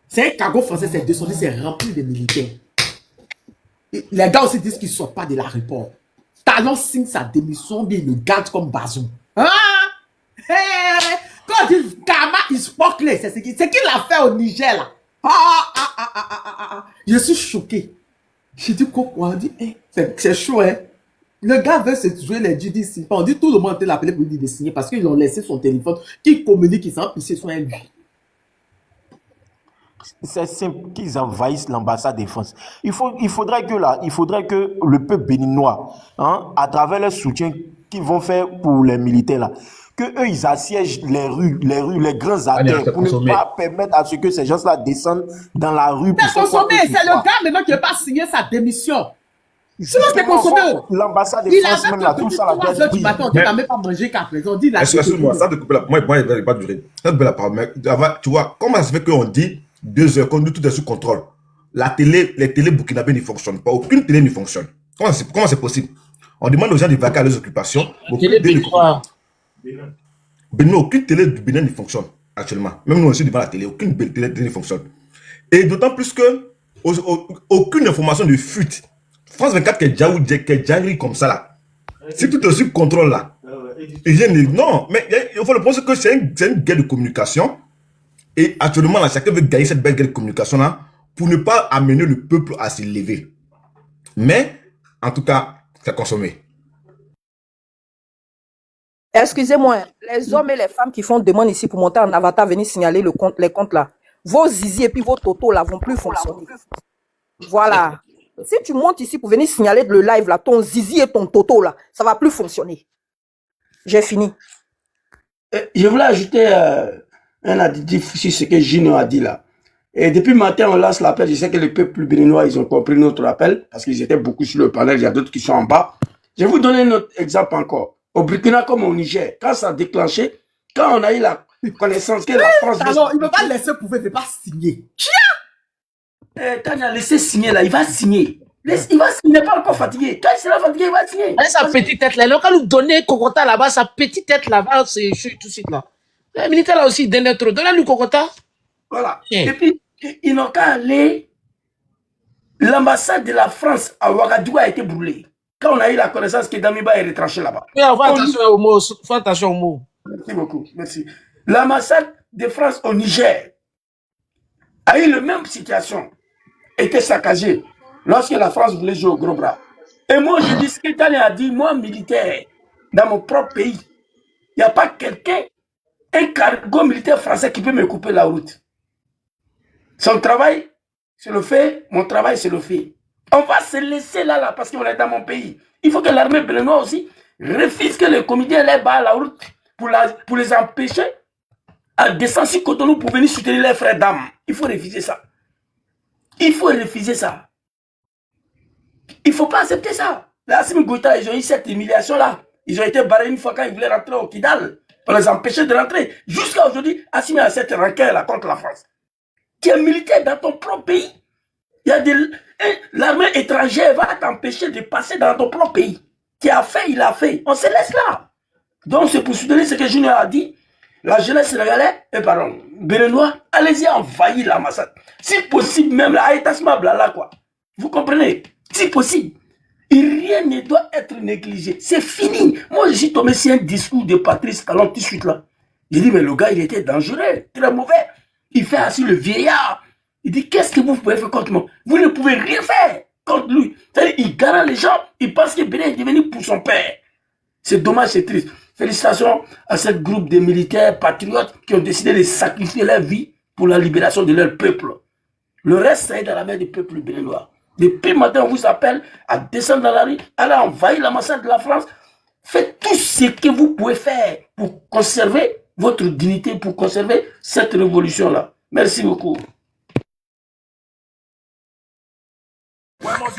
C'est un cargo français, c'est descendu, c'est rempli de militaires. Et les gars aussi disent qu'ils ne sortent pas de l'aéroport. Talon signe sa démission, bien il le garde comme Bazoum. Ah! Hey! Quand il dit Kama is Pokle, c'est ce qu'il a fait au Niger là. Je suis choqué. J'ai dit quoi? On dit, hey, c'est chaud, hein. Le gars veut se jouer les GDC. On dit tout le monde a l'appelé pour lui dire de signer parce qu'ils ont laissé son téléphone qui communique, qui s'en pissé sur lui. C'est simple qu'ils envahissent l'ambassade de France. Il faudrait que le peuple béninois, hein, à travers le soutien qu'ils vont faire pour les militaires là, que eux ils assiègent les rues, les grands artères pour ne pas permettre à ce que ces gens-là descendent dans la rue. C'est consommé, c'est le gars maintenant qui n'a pas signé sa démission. Sinon, c'est consommé. L'ambassade de Il France, même avait là, que tout depuis ça, la 3 heures du matin, tu n'as même pas mangé qu'à présent. Dis la Excuse-moi, ça te couper la. Moi, il va pas durer. Ça te couper la parole. Mais tu vois, comment ça se fait qu'on dit 2 heures, qu'on dit tout est sous contrôle? Les télés burkinabés ne fonctionnent pas. Aucune télé ne fonctionne. Comment c'est possible? On demande aux gens de vaquer à leurs occupations. Bénin, aucune télé du Bénin ne fonctionne actuellement. Même nous aussi devant la télé, aucune télé ne fonctionne. Et d'autant plus que aucune information de fuite. France 24 qui est déjà comme ça là. Si tout est sous contrôle là. Non, mais il faut le penser que c'est une guerre de communication. Et actuellement là, chacun veut gagner cette belle guerre de communication là pour ne pas amener le peuple à se lever. Mais, en tout cas, c'est consommé. Excusez-moi, les hommes et les femmes qui font demande ici pour monter en avatar, venir signaler les comptes là. Vos zizi et puis vos totos là vont plus fonctionner. Voilà. Si tu montes ici pour venir signaler le live là, ton zizi et ton toto là, ça va plus fonctionner. J'ai fini. Je voulais ajouter un additif sur ce que Gino a dit là. Et depuis matin, on lance l'appel. Je sais que le peuple béninois, ils ont compris notre appel parce qu'ils étaient beaucoup sur le panel. Il y a d'autres qui sont en bas. Je vais vous donner un autre exemple encore. Au Burkina comme au Niger, quand ça a déclenché, quand on a eu la connaissance que la France... Alors, il ne va pas laisser pouvoir, il ne va pas signer. Tania, laissez signer là, il va signer. Il n'est pas encore fatigué. Quand il sera fatigué, il va signer. Avec sa petite tête là, quand nous donner Kokota là-bas, sa petite tête là-bas, c'est tout de suite là. Les militaires là aussi, ils donnent trop. Donnez-lui Kokota. Voilà. Et puis, ils n'ont qu'à aller. L'ambassade de la France à Ouagadougou a été brûlée. Quand on a eu la connaissance que Damiba est retranché là-bas. Mais fais attention aux mots. Merci beaucoup. Merci. L'ambassade de France au Niger a eu la même situation. Était saccagée lorsque la France voulait jouer au gros bras. Et moi, je dis ce que Tania a dit, moi, militaire, dans mon propre pays, il n'y a pas quelqu'un, un cargo militaire français qui peut me couper la route. Son travail, c'est le fait, mon travail, c'est le fait. On va se laisser là, parce qu'on est dans mon pays. Il faut que l'armée béninoise aussi refuse que le comité les bat la route pour les empêcher à descendre sur Cotonou pour venir soutenir les frères d'âme. Il faut refuser ça. Il faut refuser ça. Il ne faut pas accepter ça. Là, Assimi Goïta, ils ont eu cette humiliation-là. Ils ont été barrés une fois quand ils voulaient rentrer au Kidal pour les empêcher de rentrer. Jusqu'à aujourd'hui, Assimi a cette rancœur-là contre la France. Tu es militaire dans ton propre pays. Il y a l'armée étrangère va t'empêcher de passer dans ton propre pays. Qui a fait, il a fait. On se laisse là. Donc, c'est pour soutenir ce que Junior a dit. La jeunesse sénégalaise, béninois, allez-y envahir l'ambassade. Si possible, même la Aïtasma Blala, quoi. Vous comprenez? Si possible. Et rien ne doit être négligé. C'est fini. Moi, je suis tombé sur un discours de Patrice Talon tout de suite là. J'ai dit, mais le gars, il était dangereux, très mauvais. Il fait assis le vieillard. Il dit, qu'est-ce que vous pouvez faire contre moi? Vous ne pouvez rien faire contre lui. C'est-à-dire, il garde les gens, il pense que Bénin est devenu pour son père. C'est dommage, c'est triste. Félicitations à ce groupe de militaires patriotes qui ont décidé de sacrifier leur vie pour la libération de leur peuple. Le reste, ça est dans la main du peuple béninois. Depuis matin, on vous appelle à descendre dans la rue, aller envahir l'ambassade de la France. Faites tout ce que vous pouvez faire pour conserver votre dignité, pour conserver cette révolution-là. Merci beaucoup.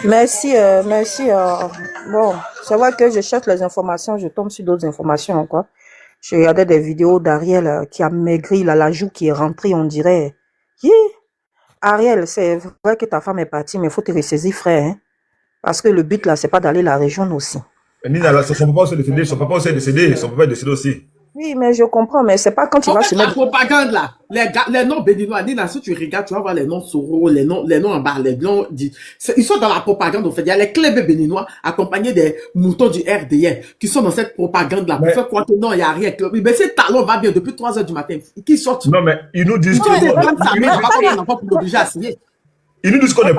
Merci, merci. Bon, c'est vrai que je cherche les informations, je tombe sur d'autres informations encore. Je regardais des vidéos d'Ariel qui a maigri, là, la joue qui est rentrée, on dirait. Yeah. Ariel, c'est vrai que ta femme est partie, mais il faut te ressaisir, frère. Hein? Parce que le but, là, c'est pas d'aller la région aussi. Nina, son papa aussi décédé, son papa est décédé aussi. Oui, mais je comprends, mais c'est pas quand tu vas se mettre... La propagande, là, les noms béninois, Nina, si tu regardes, tu vas voir les noms Soro, les noms en bas, les noms... Ils sont dans la propagande, en fait. Il y a les clubs béninois accompagnés des moutons du RDN qui sont dans cette propagande-là. Pour faire croire que non, il n'y a rien. Mais ces talons va bien depuis 3 heures du matin. Qui sortent? Non, mais ils nous disent Ils nous disent qu'on est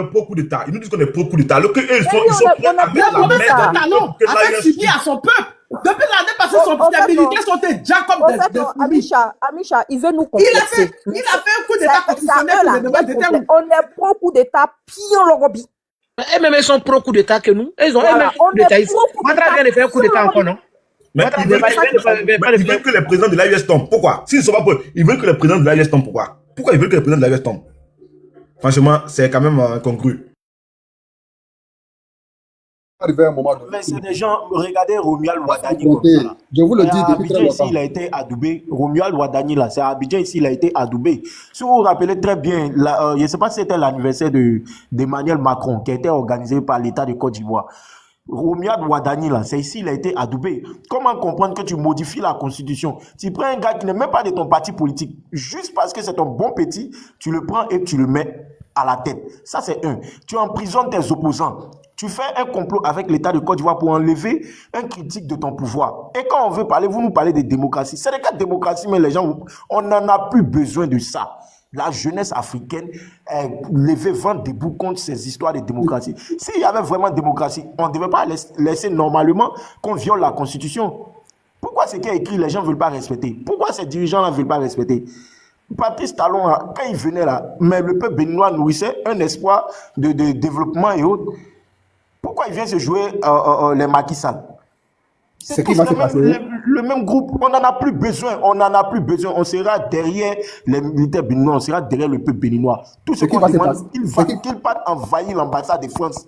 pro coup d'État. Ils nous disent qu'on est pro coup d'État. Alors qu'eux, ils sont prêts à mettre la merde. Talon avec subi à son peuple. Depuis l'année passée, les militaires sont déjà comme des Amisha, il veut nous complexer. Il a fait un coup d'État constitutionnel. On est pro coup d'État, pion le robi. Même ils sont pro coup d'État que nous. Ils ont un coup d'État ici. Madra vient de faire un coup d'État encore, non? Mais ils veulent que les présidents de l'AIS tombent. Pourquoi? S'ils ne sont pas pour, ils veulent que les présidents de l'AIS tombent. Pourquoi? Pourquoi ils veulent que les présidents de l'AIS tombent? Franchement, c'est quand même incongru. arriver à un moment donné. Mais c'est des gens, regardez Romuald Faut Ouattani comme s'affronter. ça là. Je vous le Et dis à depuis très Abidjan ici, longtemps. il a été adoubé. Romuald Ouattani là, c'est à Abidjan ici, il a été adoubé. Si vous vous rappelez très bien, je ne sais pas si c'était l'anniversaire d'Emmanuel Macron qui a été organisé par l'État de Côte d'Ivoire. Romuald Ouattani là, c'est ici, il a été adoubé. Comment comprendre que tu modifies la constitution? Tu prends un gars qui n'est même pas de ton parti politique, juste parce que c'est ton bon petit, tu le prends et tu le mets à la tête. Ça, c'est un. Tu emprisonnes tes opposants. Tu fais un complot avec l'État de Côte d'Ivoire pour enlever un critique de ton pouvoir. Et quand on veut parler, vous nous parlez de démocratie. C'est le cas de démocratie, mais les gens, on n'en a plus besoin de ça. La jeunesse africaine est levée vent debout contre ces histoires de démocratie. S'il y avait vraiment démocratie, on ne devait pas laisser normalement qu'on viole la Constitution. Pourquoi ce qui est écrit, les gens ne veulent pas respecter? Pourquoi ces dirigeants-là ne veulent pas respecter? Patrice Talon, quand il venait là, mais le peuple béninois nourrissait un espoir de développement et autres. Pourquoi il vient se jouer les Macky Sall? C'est tous le même groupe. On n'en a plus besoin. On n'en a plus besoin. On sera derrière les militaires béninois. On sera derrière le peuple béninois. Tout ce qu'on demande, qu'il parte envahir l'ambassade de France.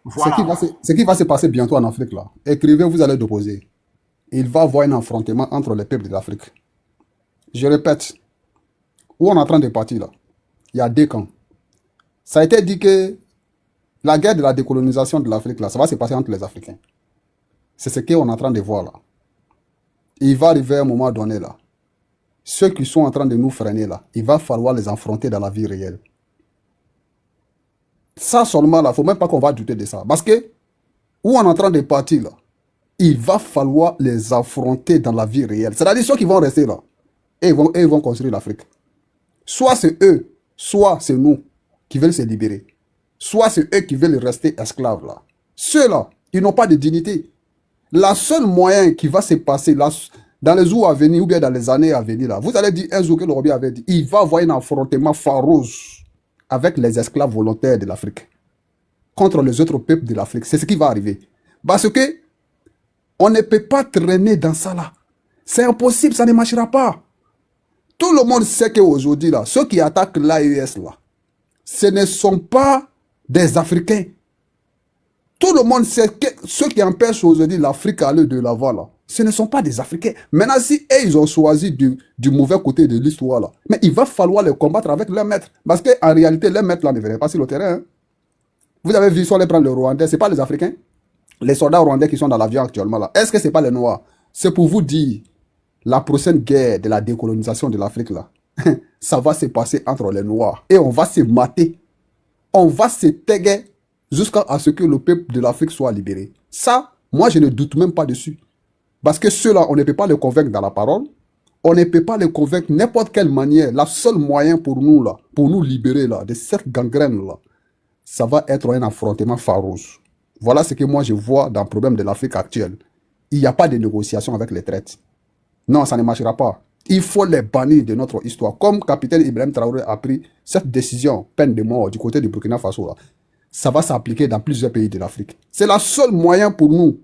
Voilà. Ce qui va se passer bientôt en Afrique, là. Écrivez, vous allez opposer. Il va y avoir un affrontement entre les peuples de l'Afrique. Je répète, où on est en train de partir, là, il y a deux camps. Ça a été dit que la guerre de la décolonisation de l'Afrique, là, ça va se passer entre les Africains. C'est ce qu'on est en train de voir là. Il va arriver un moment donné là. Ceux qui sont en train de nous freiner là, il va falloir les affronter dans la vie réelle. Ça seulement là, il ne faut même pas qu'on va douter de ça. Parce que, où on est en train de partir là, il va falloir les affronter dans la vie réelle. C'est-à-dire ceux qui vont rester là, et ils vont construire l'Afrique. Soit c'est eux, soit c'est nous qui veulent se libérer. Soit c'est eux qui veulent rester esclaves là. Ceux-là, ils n'ont pas de dignité. La seule moyen qui va se passer là, dans les jours à venir ou bien dans les années à venir, là, vous allez dire un jour que le Robi avait dit, il va y avoir un affrontement farouche avec les esclaves volontaires de l'Afrique contre les autres peuples de l'Afrique. C'est ce qui va arriver. Parce que on ne peut pas traîner dans ça là. C'est impossible, ça ne marchera pas. Tout le monde sait qu'aujourd'hui, là, ceux qui attaquent l'AES, là, ce ne sont pas des Africains. Tout le monde sait que ceux qui empêchent aujourd'hui l'Afrique à aller de l'avant, là, ce ne sont pas des Africains. Maintenant, si ils ont choisi du mauvais côté de l'histoire, là, mais il va falloir les combattre avec leurs maîtres. Parce qu'en réalité, les maîtres, là, ne viennent pas sur le terrain. Hein. Vous avez vu, si on les prend les Rwandais, ce n'est pas les Africains. Les soldats rwandais qui sont dans l'avion actuellement, là, est-ce que ce n'est pas les Noirs? C'est pour vous dire, la prochaine guerre de la décolonisation de l'Afrique, là, ça va se passer entre les Noirs. Et on va se mater. On va se téguer jusqu'à ce que le peuple de l'Afrique soit libéré. Ça, moi, je ne doute même pas dessus. Parce que ceux-là, on ne peut pas les convaincre dans la parole. On ne peut pas les convaincre n'importe quelle manière. La seule moyen pour nous, là, pour nous libérer là, de cette gangrène-là, ça va être un affrontement farouche. Voilà ce que moi, je vois dans le problème de l'Afrique actuelle. Il n'y a pas de négociation avec les traites. Non, ça ne marchera pas. Il faut les bannir de notre histoire. Comme capitaine Ibrahim Traoré a pris cette décision, peine de mort, du côté du Burkina Faso, là, ça va s'appliquer dans plusieurs pays de l'Afrique. C'est la seule moyen pour nous,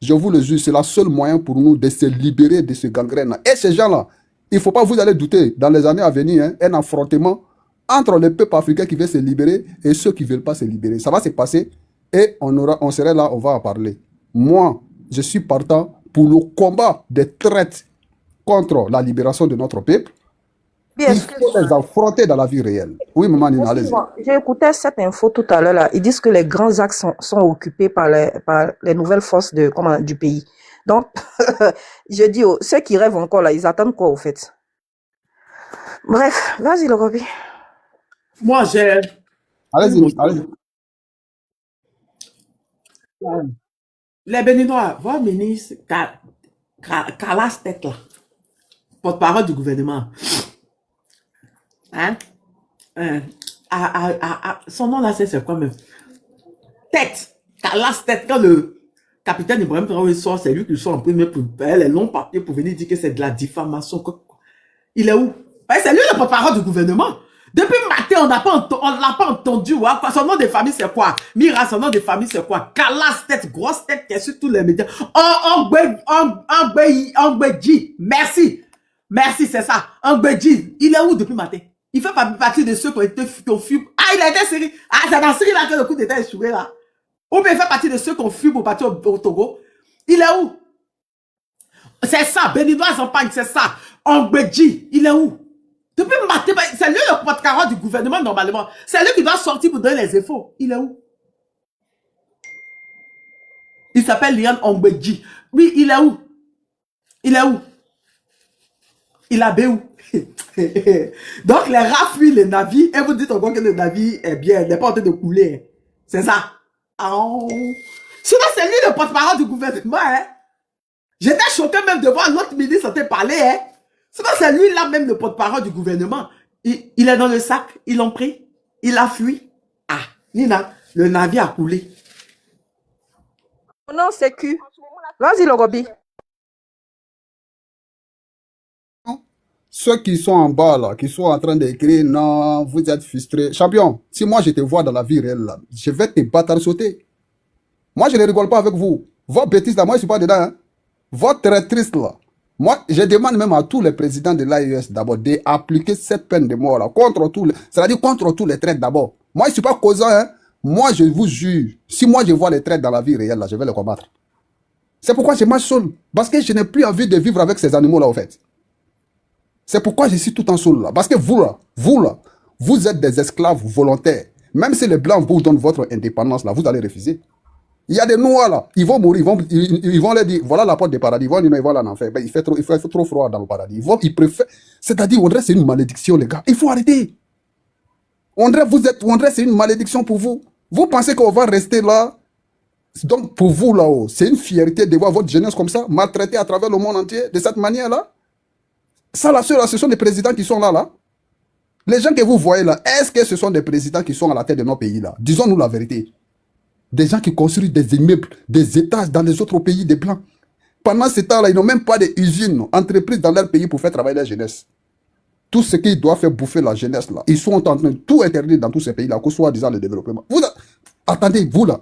je vous le jure, c'est la seule moyen pour nous de se libérer de ce gangrène-là. Et ces gens-là, il ne faut pas vous aller douter, dans les années à venir, hein, un affrontement entre les peuples africains qui veulent se libérer et ceux qui ne veulent pas se libérer. Ça va se passer et on serait là, on va en parler. Moi, je suis partant pour le combat des traites contre la libération de notre peuple. Il faut les affronter dans la vie réelle. Oui, maman, Nina, allez-y. J'ai écouté cette info tout à l'heure là. Ils disent que les grands axes sont occupés par les nouvelles forces du pays. Donc, je dis, ceux qui rêvent encore là, ils attendent quoi au fait? Bref, vas-y le Robi. Moi, j'ai... Allez-y, allez-y. Les Béninois, votre ministre, Calas tête là, porte-parole du gouvernement. Hein? Son nom là, c'est quoi même? Tête. Calas tête. Quand le capitaine Ibrahim Traoré sort, c'est lui qui sort en premier pour faire les longs papiers pour venir dire que c'est de la diffamation. Il est où? C'est lui le porte-parole du gouvernement. Depuis matin, on l'a pas entendu. Ouais. Son nom de famille, c'est quoi? Mira, son nom de famille, c'est quoi? Calas tête, grosse tête qui est sur tous les médias. Angbeji. Merci. Merci, c'est ça. Angbeji. Il est où depuis matin? Il fait partie de ceux qui ont été fui. Ah, il a été série. Ah, c'est dans Syrie là que le coup d'État est échoué là. Ou bien il fait partie de ceux qu'on fuit pour partir au Togo. Il est où? C'est ça, Béninois Zampagne, c'est ça. Ongbeji, il est où? Depuis matin, c'est lui le porte-parole du gouvernement normalement. C'est lui qui doit sortir pour donner les infos. Il est où? Il s'appelle Lian Ongbeji. Oui, il est où? Il est où? Il a où? Donc les rats fuient les navires et vous dites encore que le navire est bien, il n'est pas en train de couler. C'est ça. Oh. Sinon, c'est lui le porte-parole du gouvernement. Hein? J'étais choqué même de voir l'autre ministre te parler. Hein? Sinon, c'est lui là même le porte-parole du gouvernement. Il est dans le sac, ils l'ont pris, il a fui. Ah, Nina, le navire a coulé. Non, c'est Q. Vas-y, le Roby. Ceux qui sont en bas là, qui sont en train d'écrire, non, vous êtes frustrés. Champion, si moi je te vois dans la vie réelle là, je vais te battre sauter. Moi je ne rigole pas avec vous. Votre bêtise là, moi je suis pas dedans. Hein. Votre traîtrise là. Moi, je demande même à tous les présidents de l'AES d'abord d'appliquer cette peine de mort là, contre tous les, c'est-à-dire contre tous les traîtres d'abord. Moi je suis pas causant, hein. Moi je vous jure, si moi je vois les traîtres dans la vie réelle là, je vais les combattre. C'est pourquoi je marche seul. Parce que je n'ai plus envie de vivre avec ces animaux là en fait. C'est pourquoi je suis tout en seul là. Parce que vous là, vous êtes des esclaves volontaires. Même si les Blancs vous donnent votre indépendance là, vous allez refuser. Il y a des Noirs là, ils vont mourir, ils vont leur dire, voilà la porte du paradis, ils vont dire, mais voilà l'enfer. Ben, il fait trop froid dans le paradis. Ils préfèrent, c'est-à-dire, on dirait c'est une malédiction les gars. Il faut arrêter. On dirait c'est une malédiction pour vous. Vous pensez qu'on va rester là? Donc pour vous là-haut, c'est une fierté de voir votre jeunesse comme ça, maltraitée à travers le monde entier, de cette manière-là. Ça, là, ce sont des présidents qui sont là. Les gens que vous voyez là, est-ce que ce sont des présidents qui sont à la tête de nos pays là? Disons-nous la vérité. Des gens qui construisent des immeubles, des étages dans les autres pays des Blancs. Pendant ce temps-là, ils n'ont même pas d'usines, entreprises dans leur pays pour faire travailler la jeunesse. Tout ce qu'ils doivent faire bouffer la jeunesse là, ils sont en train de tout interdire dans tous ces pays là, que soit disant le développement. Attendez, vous là,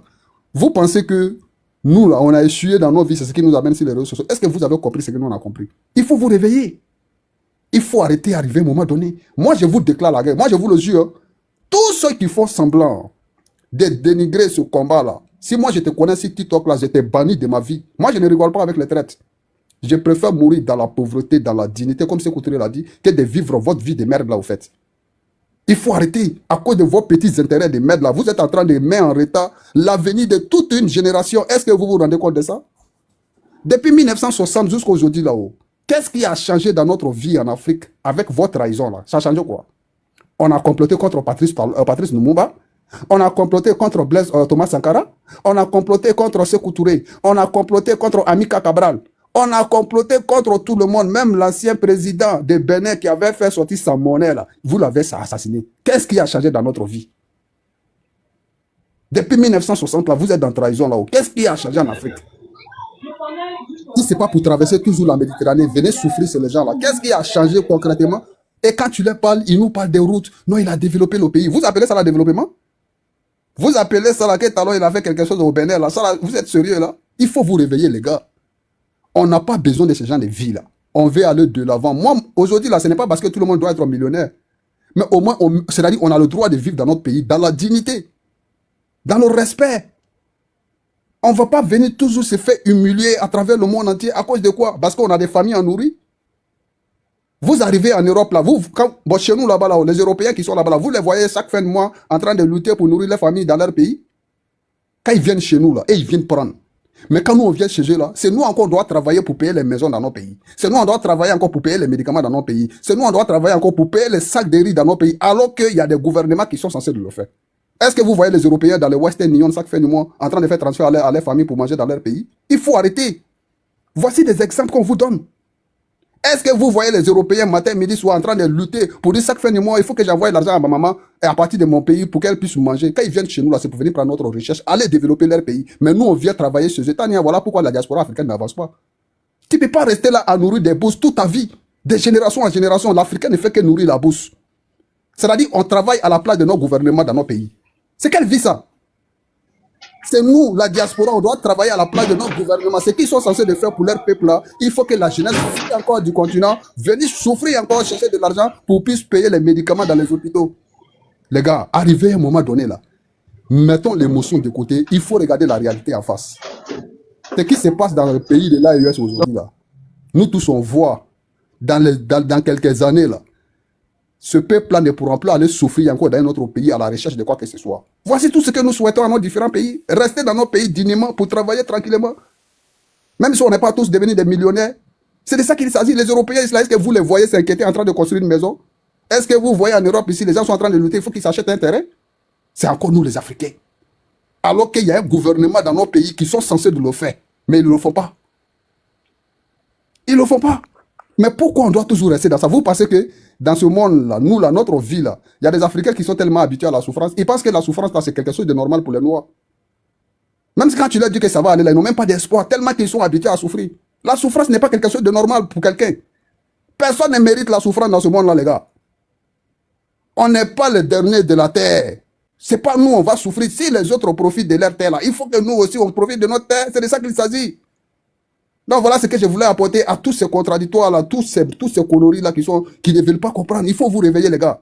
vous pensez que nous là, on a échoué dans nos vies, c'est ce qui nous amène sur les réseaux sociaux. Est-ce que vous avez compris ce que nous on a compris? Il faut vous réveiller. Il faut arrêter d'arriver à un moment donné. Moi, je vous déclare la guerre. Moi, je vous le jure. Tous ceux qui font semblant de dénigrer ce combat-là, si moi, je te connais sur TikTok-là, j'étais banni de ma vie. Moi, je ne rigole pas avec les traites. Je préfère mourir dans la pauvreté, dans la dignité, comme ce Couture l'a dit, que de vivre votre vie de merde là, au fait. Il faut arrêter. À cause de vos petits intérêts de merde là, vous êtes en train de mettre en retard l'avenir de toute une génération. Est-ce que vous vous rendez compte de ça? Depuis 1960 jusqu'à aujourd'hui là-haut, qu'est-ce qui a changé dans notre vie en Afrique avec votre trahison là? Ça a changé quoi? On a comploté contre Patrice Lumumba. On a comploté contre Blaise Thomas Sankara. On a comploté contre Sékou Touré. On a comploté contre Amilcar Cabral. On a comploté contre tout le monde. Même l'ancien président de Bénin qui avait fait sortir sa monnaie là. Vous l'avez assassiné. Qu'est-ce qui a changé dans notre vie? Depuis 1960 là, vous êtes dans trahison là-haut. Qu'est-ce qui a changé en Afrique? Si ce n'est pas pour traverser toujours la Méditerranée, venez souffrir sur les gens là. Qu'est-ce qui a changé concrètement? Et quand tu leur parles, ils nous parlent des routes. Non, il a développé le pays. Vous appelez ça le développement? Vous appelez ça là, que talon il a fait quelque chose au Bénin là. Ça, là, vous êtes sérieux là? Il faut vous réveiller les gars. On n'a pas besoin de ce genre de vie là. On veut aller de l'avant. Moi, aujourd'hui là, ce n'est pas parce que tout le monde doit être millionnaire. Mais au moins, c'est-à-dire on a le droit de vivre dans notre pays, dans la dignité, dans le respect. On ne va pas venir toujours se faire humilier à travers le monde entier. À cause de quoi? Parce qu'on a des familles à nourrir. Vous arrivez en Europe là, chez nous là-bas, là, les Européens qui sont là-bas, là, vous les voyez chaque fin de mois en train de lutter pour nourrir les familles dans leur pays. Quand ils viennent chez nous là, et ils viennent prendre. Mais quand nous on vient chez eux là, c'est nous encore on doit travailler pour payer les maisons dans nos pays. C'est nous on doit travailler encore pour payer les médicaments dans nos pays. C'est nous on doit travailler encore pour payer les sacs de riz dans nos pays, alors qu'il y a des gouvernements qui sont censés le faire. Est-ce que vous voyez les Européens dans le Western Union chaque fin du mois en train de faire transfert à leur famille pour manger dans leur pays? Il faut arrêter. Voici des exemples qu'on vous donne. Est-ce que vous voyez les Européens matin, midi, soir en train de lutter pour dire chaque fin du mois, il faut que j'envoie l'argent à ma maman et à partir de mon pays pour qu'elle puisse manger? Quand ils viennent chez nous, là, c'est pour venir prendre notre recherche, aller développer leur pays. Mais nous, on vient travailler chez eux. Voilà pourquoi la diaspora africaine n'avance pas. Tu ne peux pas rester là à nourrir des bourses toute ta vie. De génération en génération, l'Africain ne fait que nourrir la bourse. C'est-à-dire, on travaille à la place de nos gouvernements dans nos pays. C'est quelle vie ça? C'est nous, la diaspora, on doit travailler à la place de notre gouvernement. Ce qu'ils sont censés de faire pour leur peuple là, il faut que la jeunesse souffre encore du continent, venir souffrir encore, chercher de l'argent pour puisse payer les médicaments dans les hôpitaux. Les gars, arrivez à un moment donné là. Mettons l'émotion de côté, il faut regarder la réalité en face. Ce qui se passe dans le pays de l'AES aujourd'hui, là, nous tous on voit dans quelques années, là, ce peuple-là ne pourra plus aller souffrir encore dans un autre pays à la recherche de quoi que ce soit. Voici tout ce que nous souhaitons à nos différents pays. Rester dans nos pays dignement pour travailler tranquillement. Même si on n'est pas tous devenus des millionnaires. C'est de ça qu'il s'agit. Les Européens, est-ce que vous les voyez s'inquiéter en train de construire une maison? Est-ce que vous voyez en Europe ici, les gens sont en train de lutter, il faut qu'ils s'achètent un terrain? C'est encore nous les Africains. Alors qu'il y a un gouvernement dans nos pays qui sont censés de le faire. Mais ils ne le font pas. Ils ne le font pas. Mais pourquoi on doit toujours rester dans ça? Vous pensez que dans ce monde-là, nous, là, notre vie, là, il y a des Africains qui sont tellement habitués à la souffrance. Ils pensent que la souffrance, là, c'est quelque chose de normal pour les Noirs. Même quand tu leur dis que ça va aller là, ils n'ont même pas d'espoir, tellement qu'ils sont habitués à souffrir. La souffrance n'est pas quelque chose de normal pour quelqu'un. Personne ne mérite la souffrance dans ce monde-là, les gars. On n'est pas les derniers de la terre. C'est pas nous, on va souffrir. Si les autres profitent de leur terre, là, il faut que nous aussi, on profite de notre terre. C'est de ça qu'il s'agit. Donc voilà ce que je voulais apporter à tous ces contradictoires-là, tous ces coloris-là qui ne veulent pas comprendre. Il faut vous réveiller, les gars.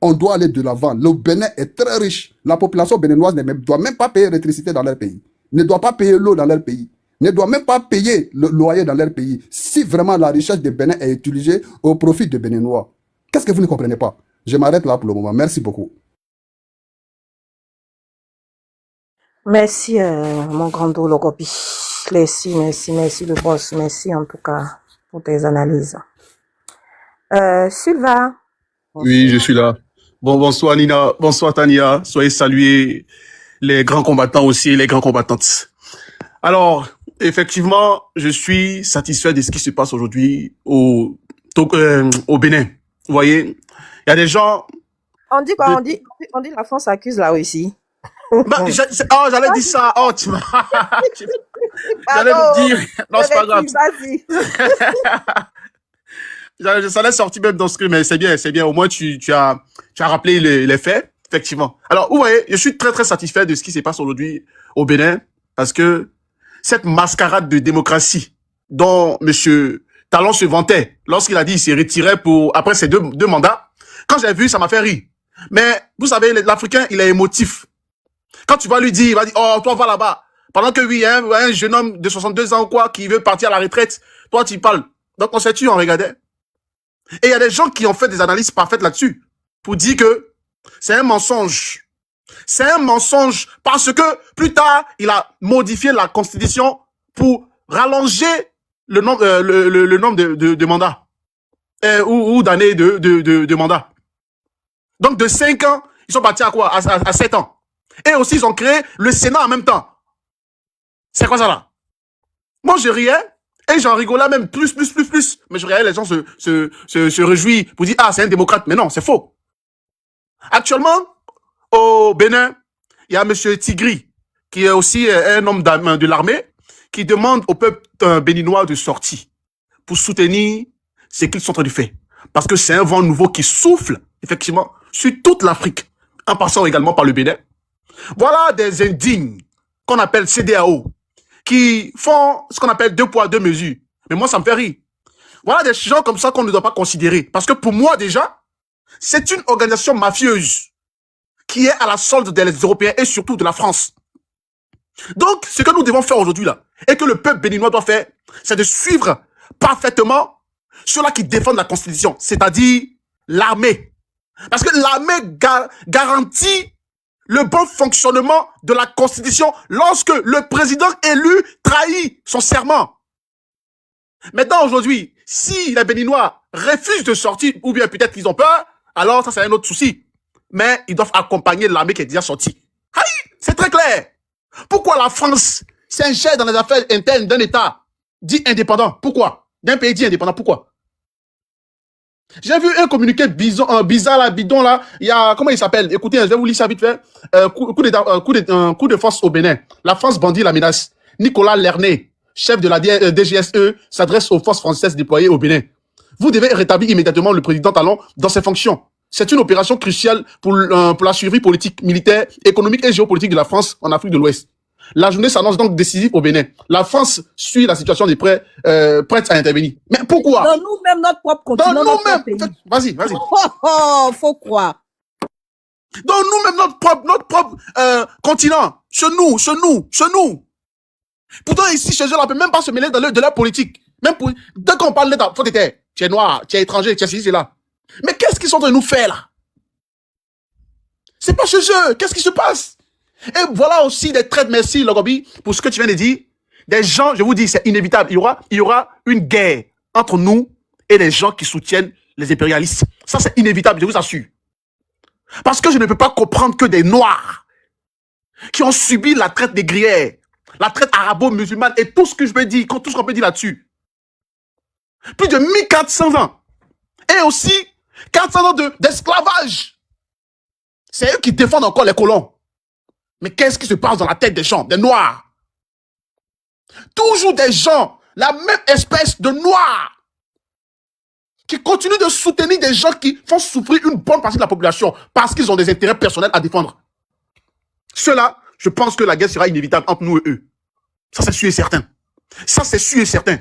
On doit aller de l'avant. Le Bénin est très riche. La population béninoise ne doit même pas payer l'électricité dans leur pays. Ne doit pas payer l'eau dans leur pays. Ne doit même pas payer le loyer dans leur pays. Si vraiment la richesse du Bénin est utilisée au profit des Béninois. Qu'est-ce que vous ne comprenez pas? Je m'arrête là pour le moment. Merci beaucoup. Merci, mon grand dos, Logopi. Merci le boss. Merci en tout cas pour tes analyses. Sylvain. Oui, je suis là. Bonsoir Nina, bonsoir Tania. Soyez salués, les grands combattants aussi, les grands combattantes. Alors, effectivement, je suis satisfait de ce qui se passe aujourd'hui au Bénin. Vous voyez, il y a des gens... On dit quoi? On dit la France accuse la Russie. J'allais dire ça. Oh, tu m'as... J'allais le dire. Non, c'est pas grave. Ça l'est sorti même dans ce que, mais c'est bien. Au moins, tu as rappelé les faits, effectivement. Alors, vous voyez, je suis très, très satisfait de ce qui se passe aujourd'hui au Bénin, parce que cette mascarade de démocratie dont Monsieur Talon se vantait lorsqu'il a dit qu'il s'est retiré après ses deux mandats, quand j'ai vu, ça m'a fait rire. Mais, vous savez, l'Africain, il est émotif. Quand tu vas lui dire, il va dire, oh, toi, va là-bas. Pendant que oui, hein, un jeune homme de 62 ans ou quoi, qui veut partir à la retraite, toi, tu parles. Donc, on s'est tué, on regardait. Et il y a des gens qui ont fait des analyses parfaites là-dessus, pour dire que c'est un mensonge. C'est un mensonge parce que, plus tard, il a modifié la Constitution pour rallonger le nombre de mandats. Ou d'années de mandats. Donc, de 5 ans, ils sont partis à quoi? À 7 ans. Et aussi, ils ont créé le Sénat en même temps. C'est quoi ça là? Moi, je riais et j'en rigolais même plus. Mais je riais, les gens se réjouissent pour dire, ah, c'est un démocrate. Mais non, c'est faux. Actuellement, au Bénin, il y a M. Tigri, qui est aussi un homme de l'armée, qui demande au peuple béninois de sortir pour soutenir ce qu'ils sont en train de faire. Parce que c'est un vent nouveau qui souffle, effectivement, sur toute l'Afrique, en passant également par le Bénin. Voilà des indignes qu'on appelle CEDEAO, qui font ce qu'on appelle 2 poids 2 mesures. Mais moi, ça me fait rire. Voilà des gens comme ça qu'on ne doit pas considérer. Parce que pour moi, déjà, c'est une organisation mafieuse qui est à la solde des Européens et surtout de la France. Donc, ce que nous devons faire aujourd'hui, là, et que le peuple béninois doit faire, c'est de suivre parfaitement ceux-là qui défendent la Constitution, c'est-à-dire l'armée. Parce que l'armée garantit le bon fonctionnement de la Constitution lorsque le président élu trahit son serment. Maintenant, aujourd'hui, si les Béninois refusent de sortir, ou bien peut-être qu'ils ont peur, alors ça c'est un autre souci. Mais ils doivent accompagner l'armée qui est déjà sortie. Aïe, c'est très clair. Pourquoi la France s'ingère dans les affaires internes d'un État dit indépendant? Pourquoi? D'un pays dit indépendant, pourquoi? J'ai vu un communiqué bizarre là, bidon là, il y a, comment il s'appelle? Écoutez, je vais vous lire ça vite fait. Coup de force au Bénin. La France bandit la menace. Nicolas Lernet, chef de la DGSE, s'adresse aux forces françaises déployées au Bénin. Vous devez rétablir immédiatement le président Talon dans ses fonctions. C'est une opération cruciale pour la survie politique, militaire, économique et géopolitique de la France en Afrique de l'Ouest. La journée s'annonce donc décisive au Bénin. La France suit la situation des prêts, prête à intervenir. Mais pourquoi? Dans nous-mêmes, notre propre continent, dans nous-mêmes. Vas-y. Faut croire. Donc nous-mêmes, notre propre continent, chez nous. Pourtant ici, chez eux, on ne peut même pas se mêler de leur politique. Même pour, dès qu'on parle de ta faute, tu es noir, tu es étranger, tu es ceci, c'est là. Mais qu'est-ce qu'ils sont en train de nous faire là? C'est pas chez eux. Qu'est-ce qui se passe? Et voilà aussi des traites, merci Logobi, pour ce que tu viens de dire. Des gens, je vous dis, c'est inévitable. Il y aura une guerre entre nous et les gens qui soutiennent les impérialistes. Ça, c'est inévitable, je vous assure. Parce que je ne peux pas comprendre que des Noirs qui ont subi la traite des négrières, la traite arabo-musulmane et tout ce que je peux dire, tout ce qu'on peut dire là-dessus. Plus de 1400 ans. Et aussi 400 ans d'esclavage. C'est eux qui défendent encore les colons. Mais qu'est-ce qui se passe dans la tête des gens, des Noirs? Toujours des gens, la même espèce de Noirs, qui continuent de soutenir des gens qui font souffrir une bonne partie de la population parce qu'ils ont des intérêts personnels à défendre. Ceux-là, je pense que la guerre sera inévitable entre nous et eux. Ça, c'est sûr et certain. Ça, c'est sûr et certain.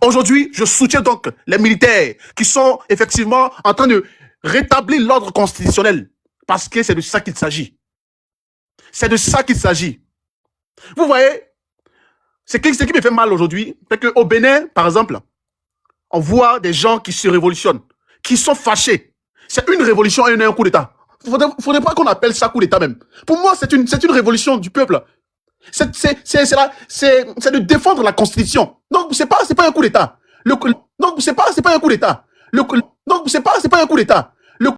Aujourd'hui, je soutiens donc les militaires qui sont effectivement en train de rétablir l'ordre constitutionnel parce que c'est de ça qu'il s'agit. C'est de ça qu'il s'agit. Vous voyez, ce qui me fait mal aujourd'hui, c'est qu'au Bénin, par exemple, on voit des gens qui se révolutionnent, qui sont fâchés. C'est une révolution et un coup d'État. Il ne faudrait pas qu'on appelle ça coup d'État même. Pour moi, c'est une révolution du peuple. C'est de défendre la Constitution. Donc, c'est pas un coup d'État. Donc, c'est pas un coup d'État. Donc, c'est pas un coup d'État.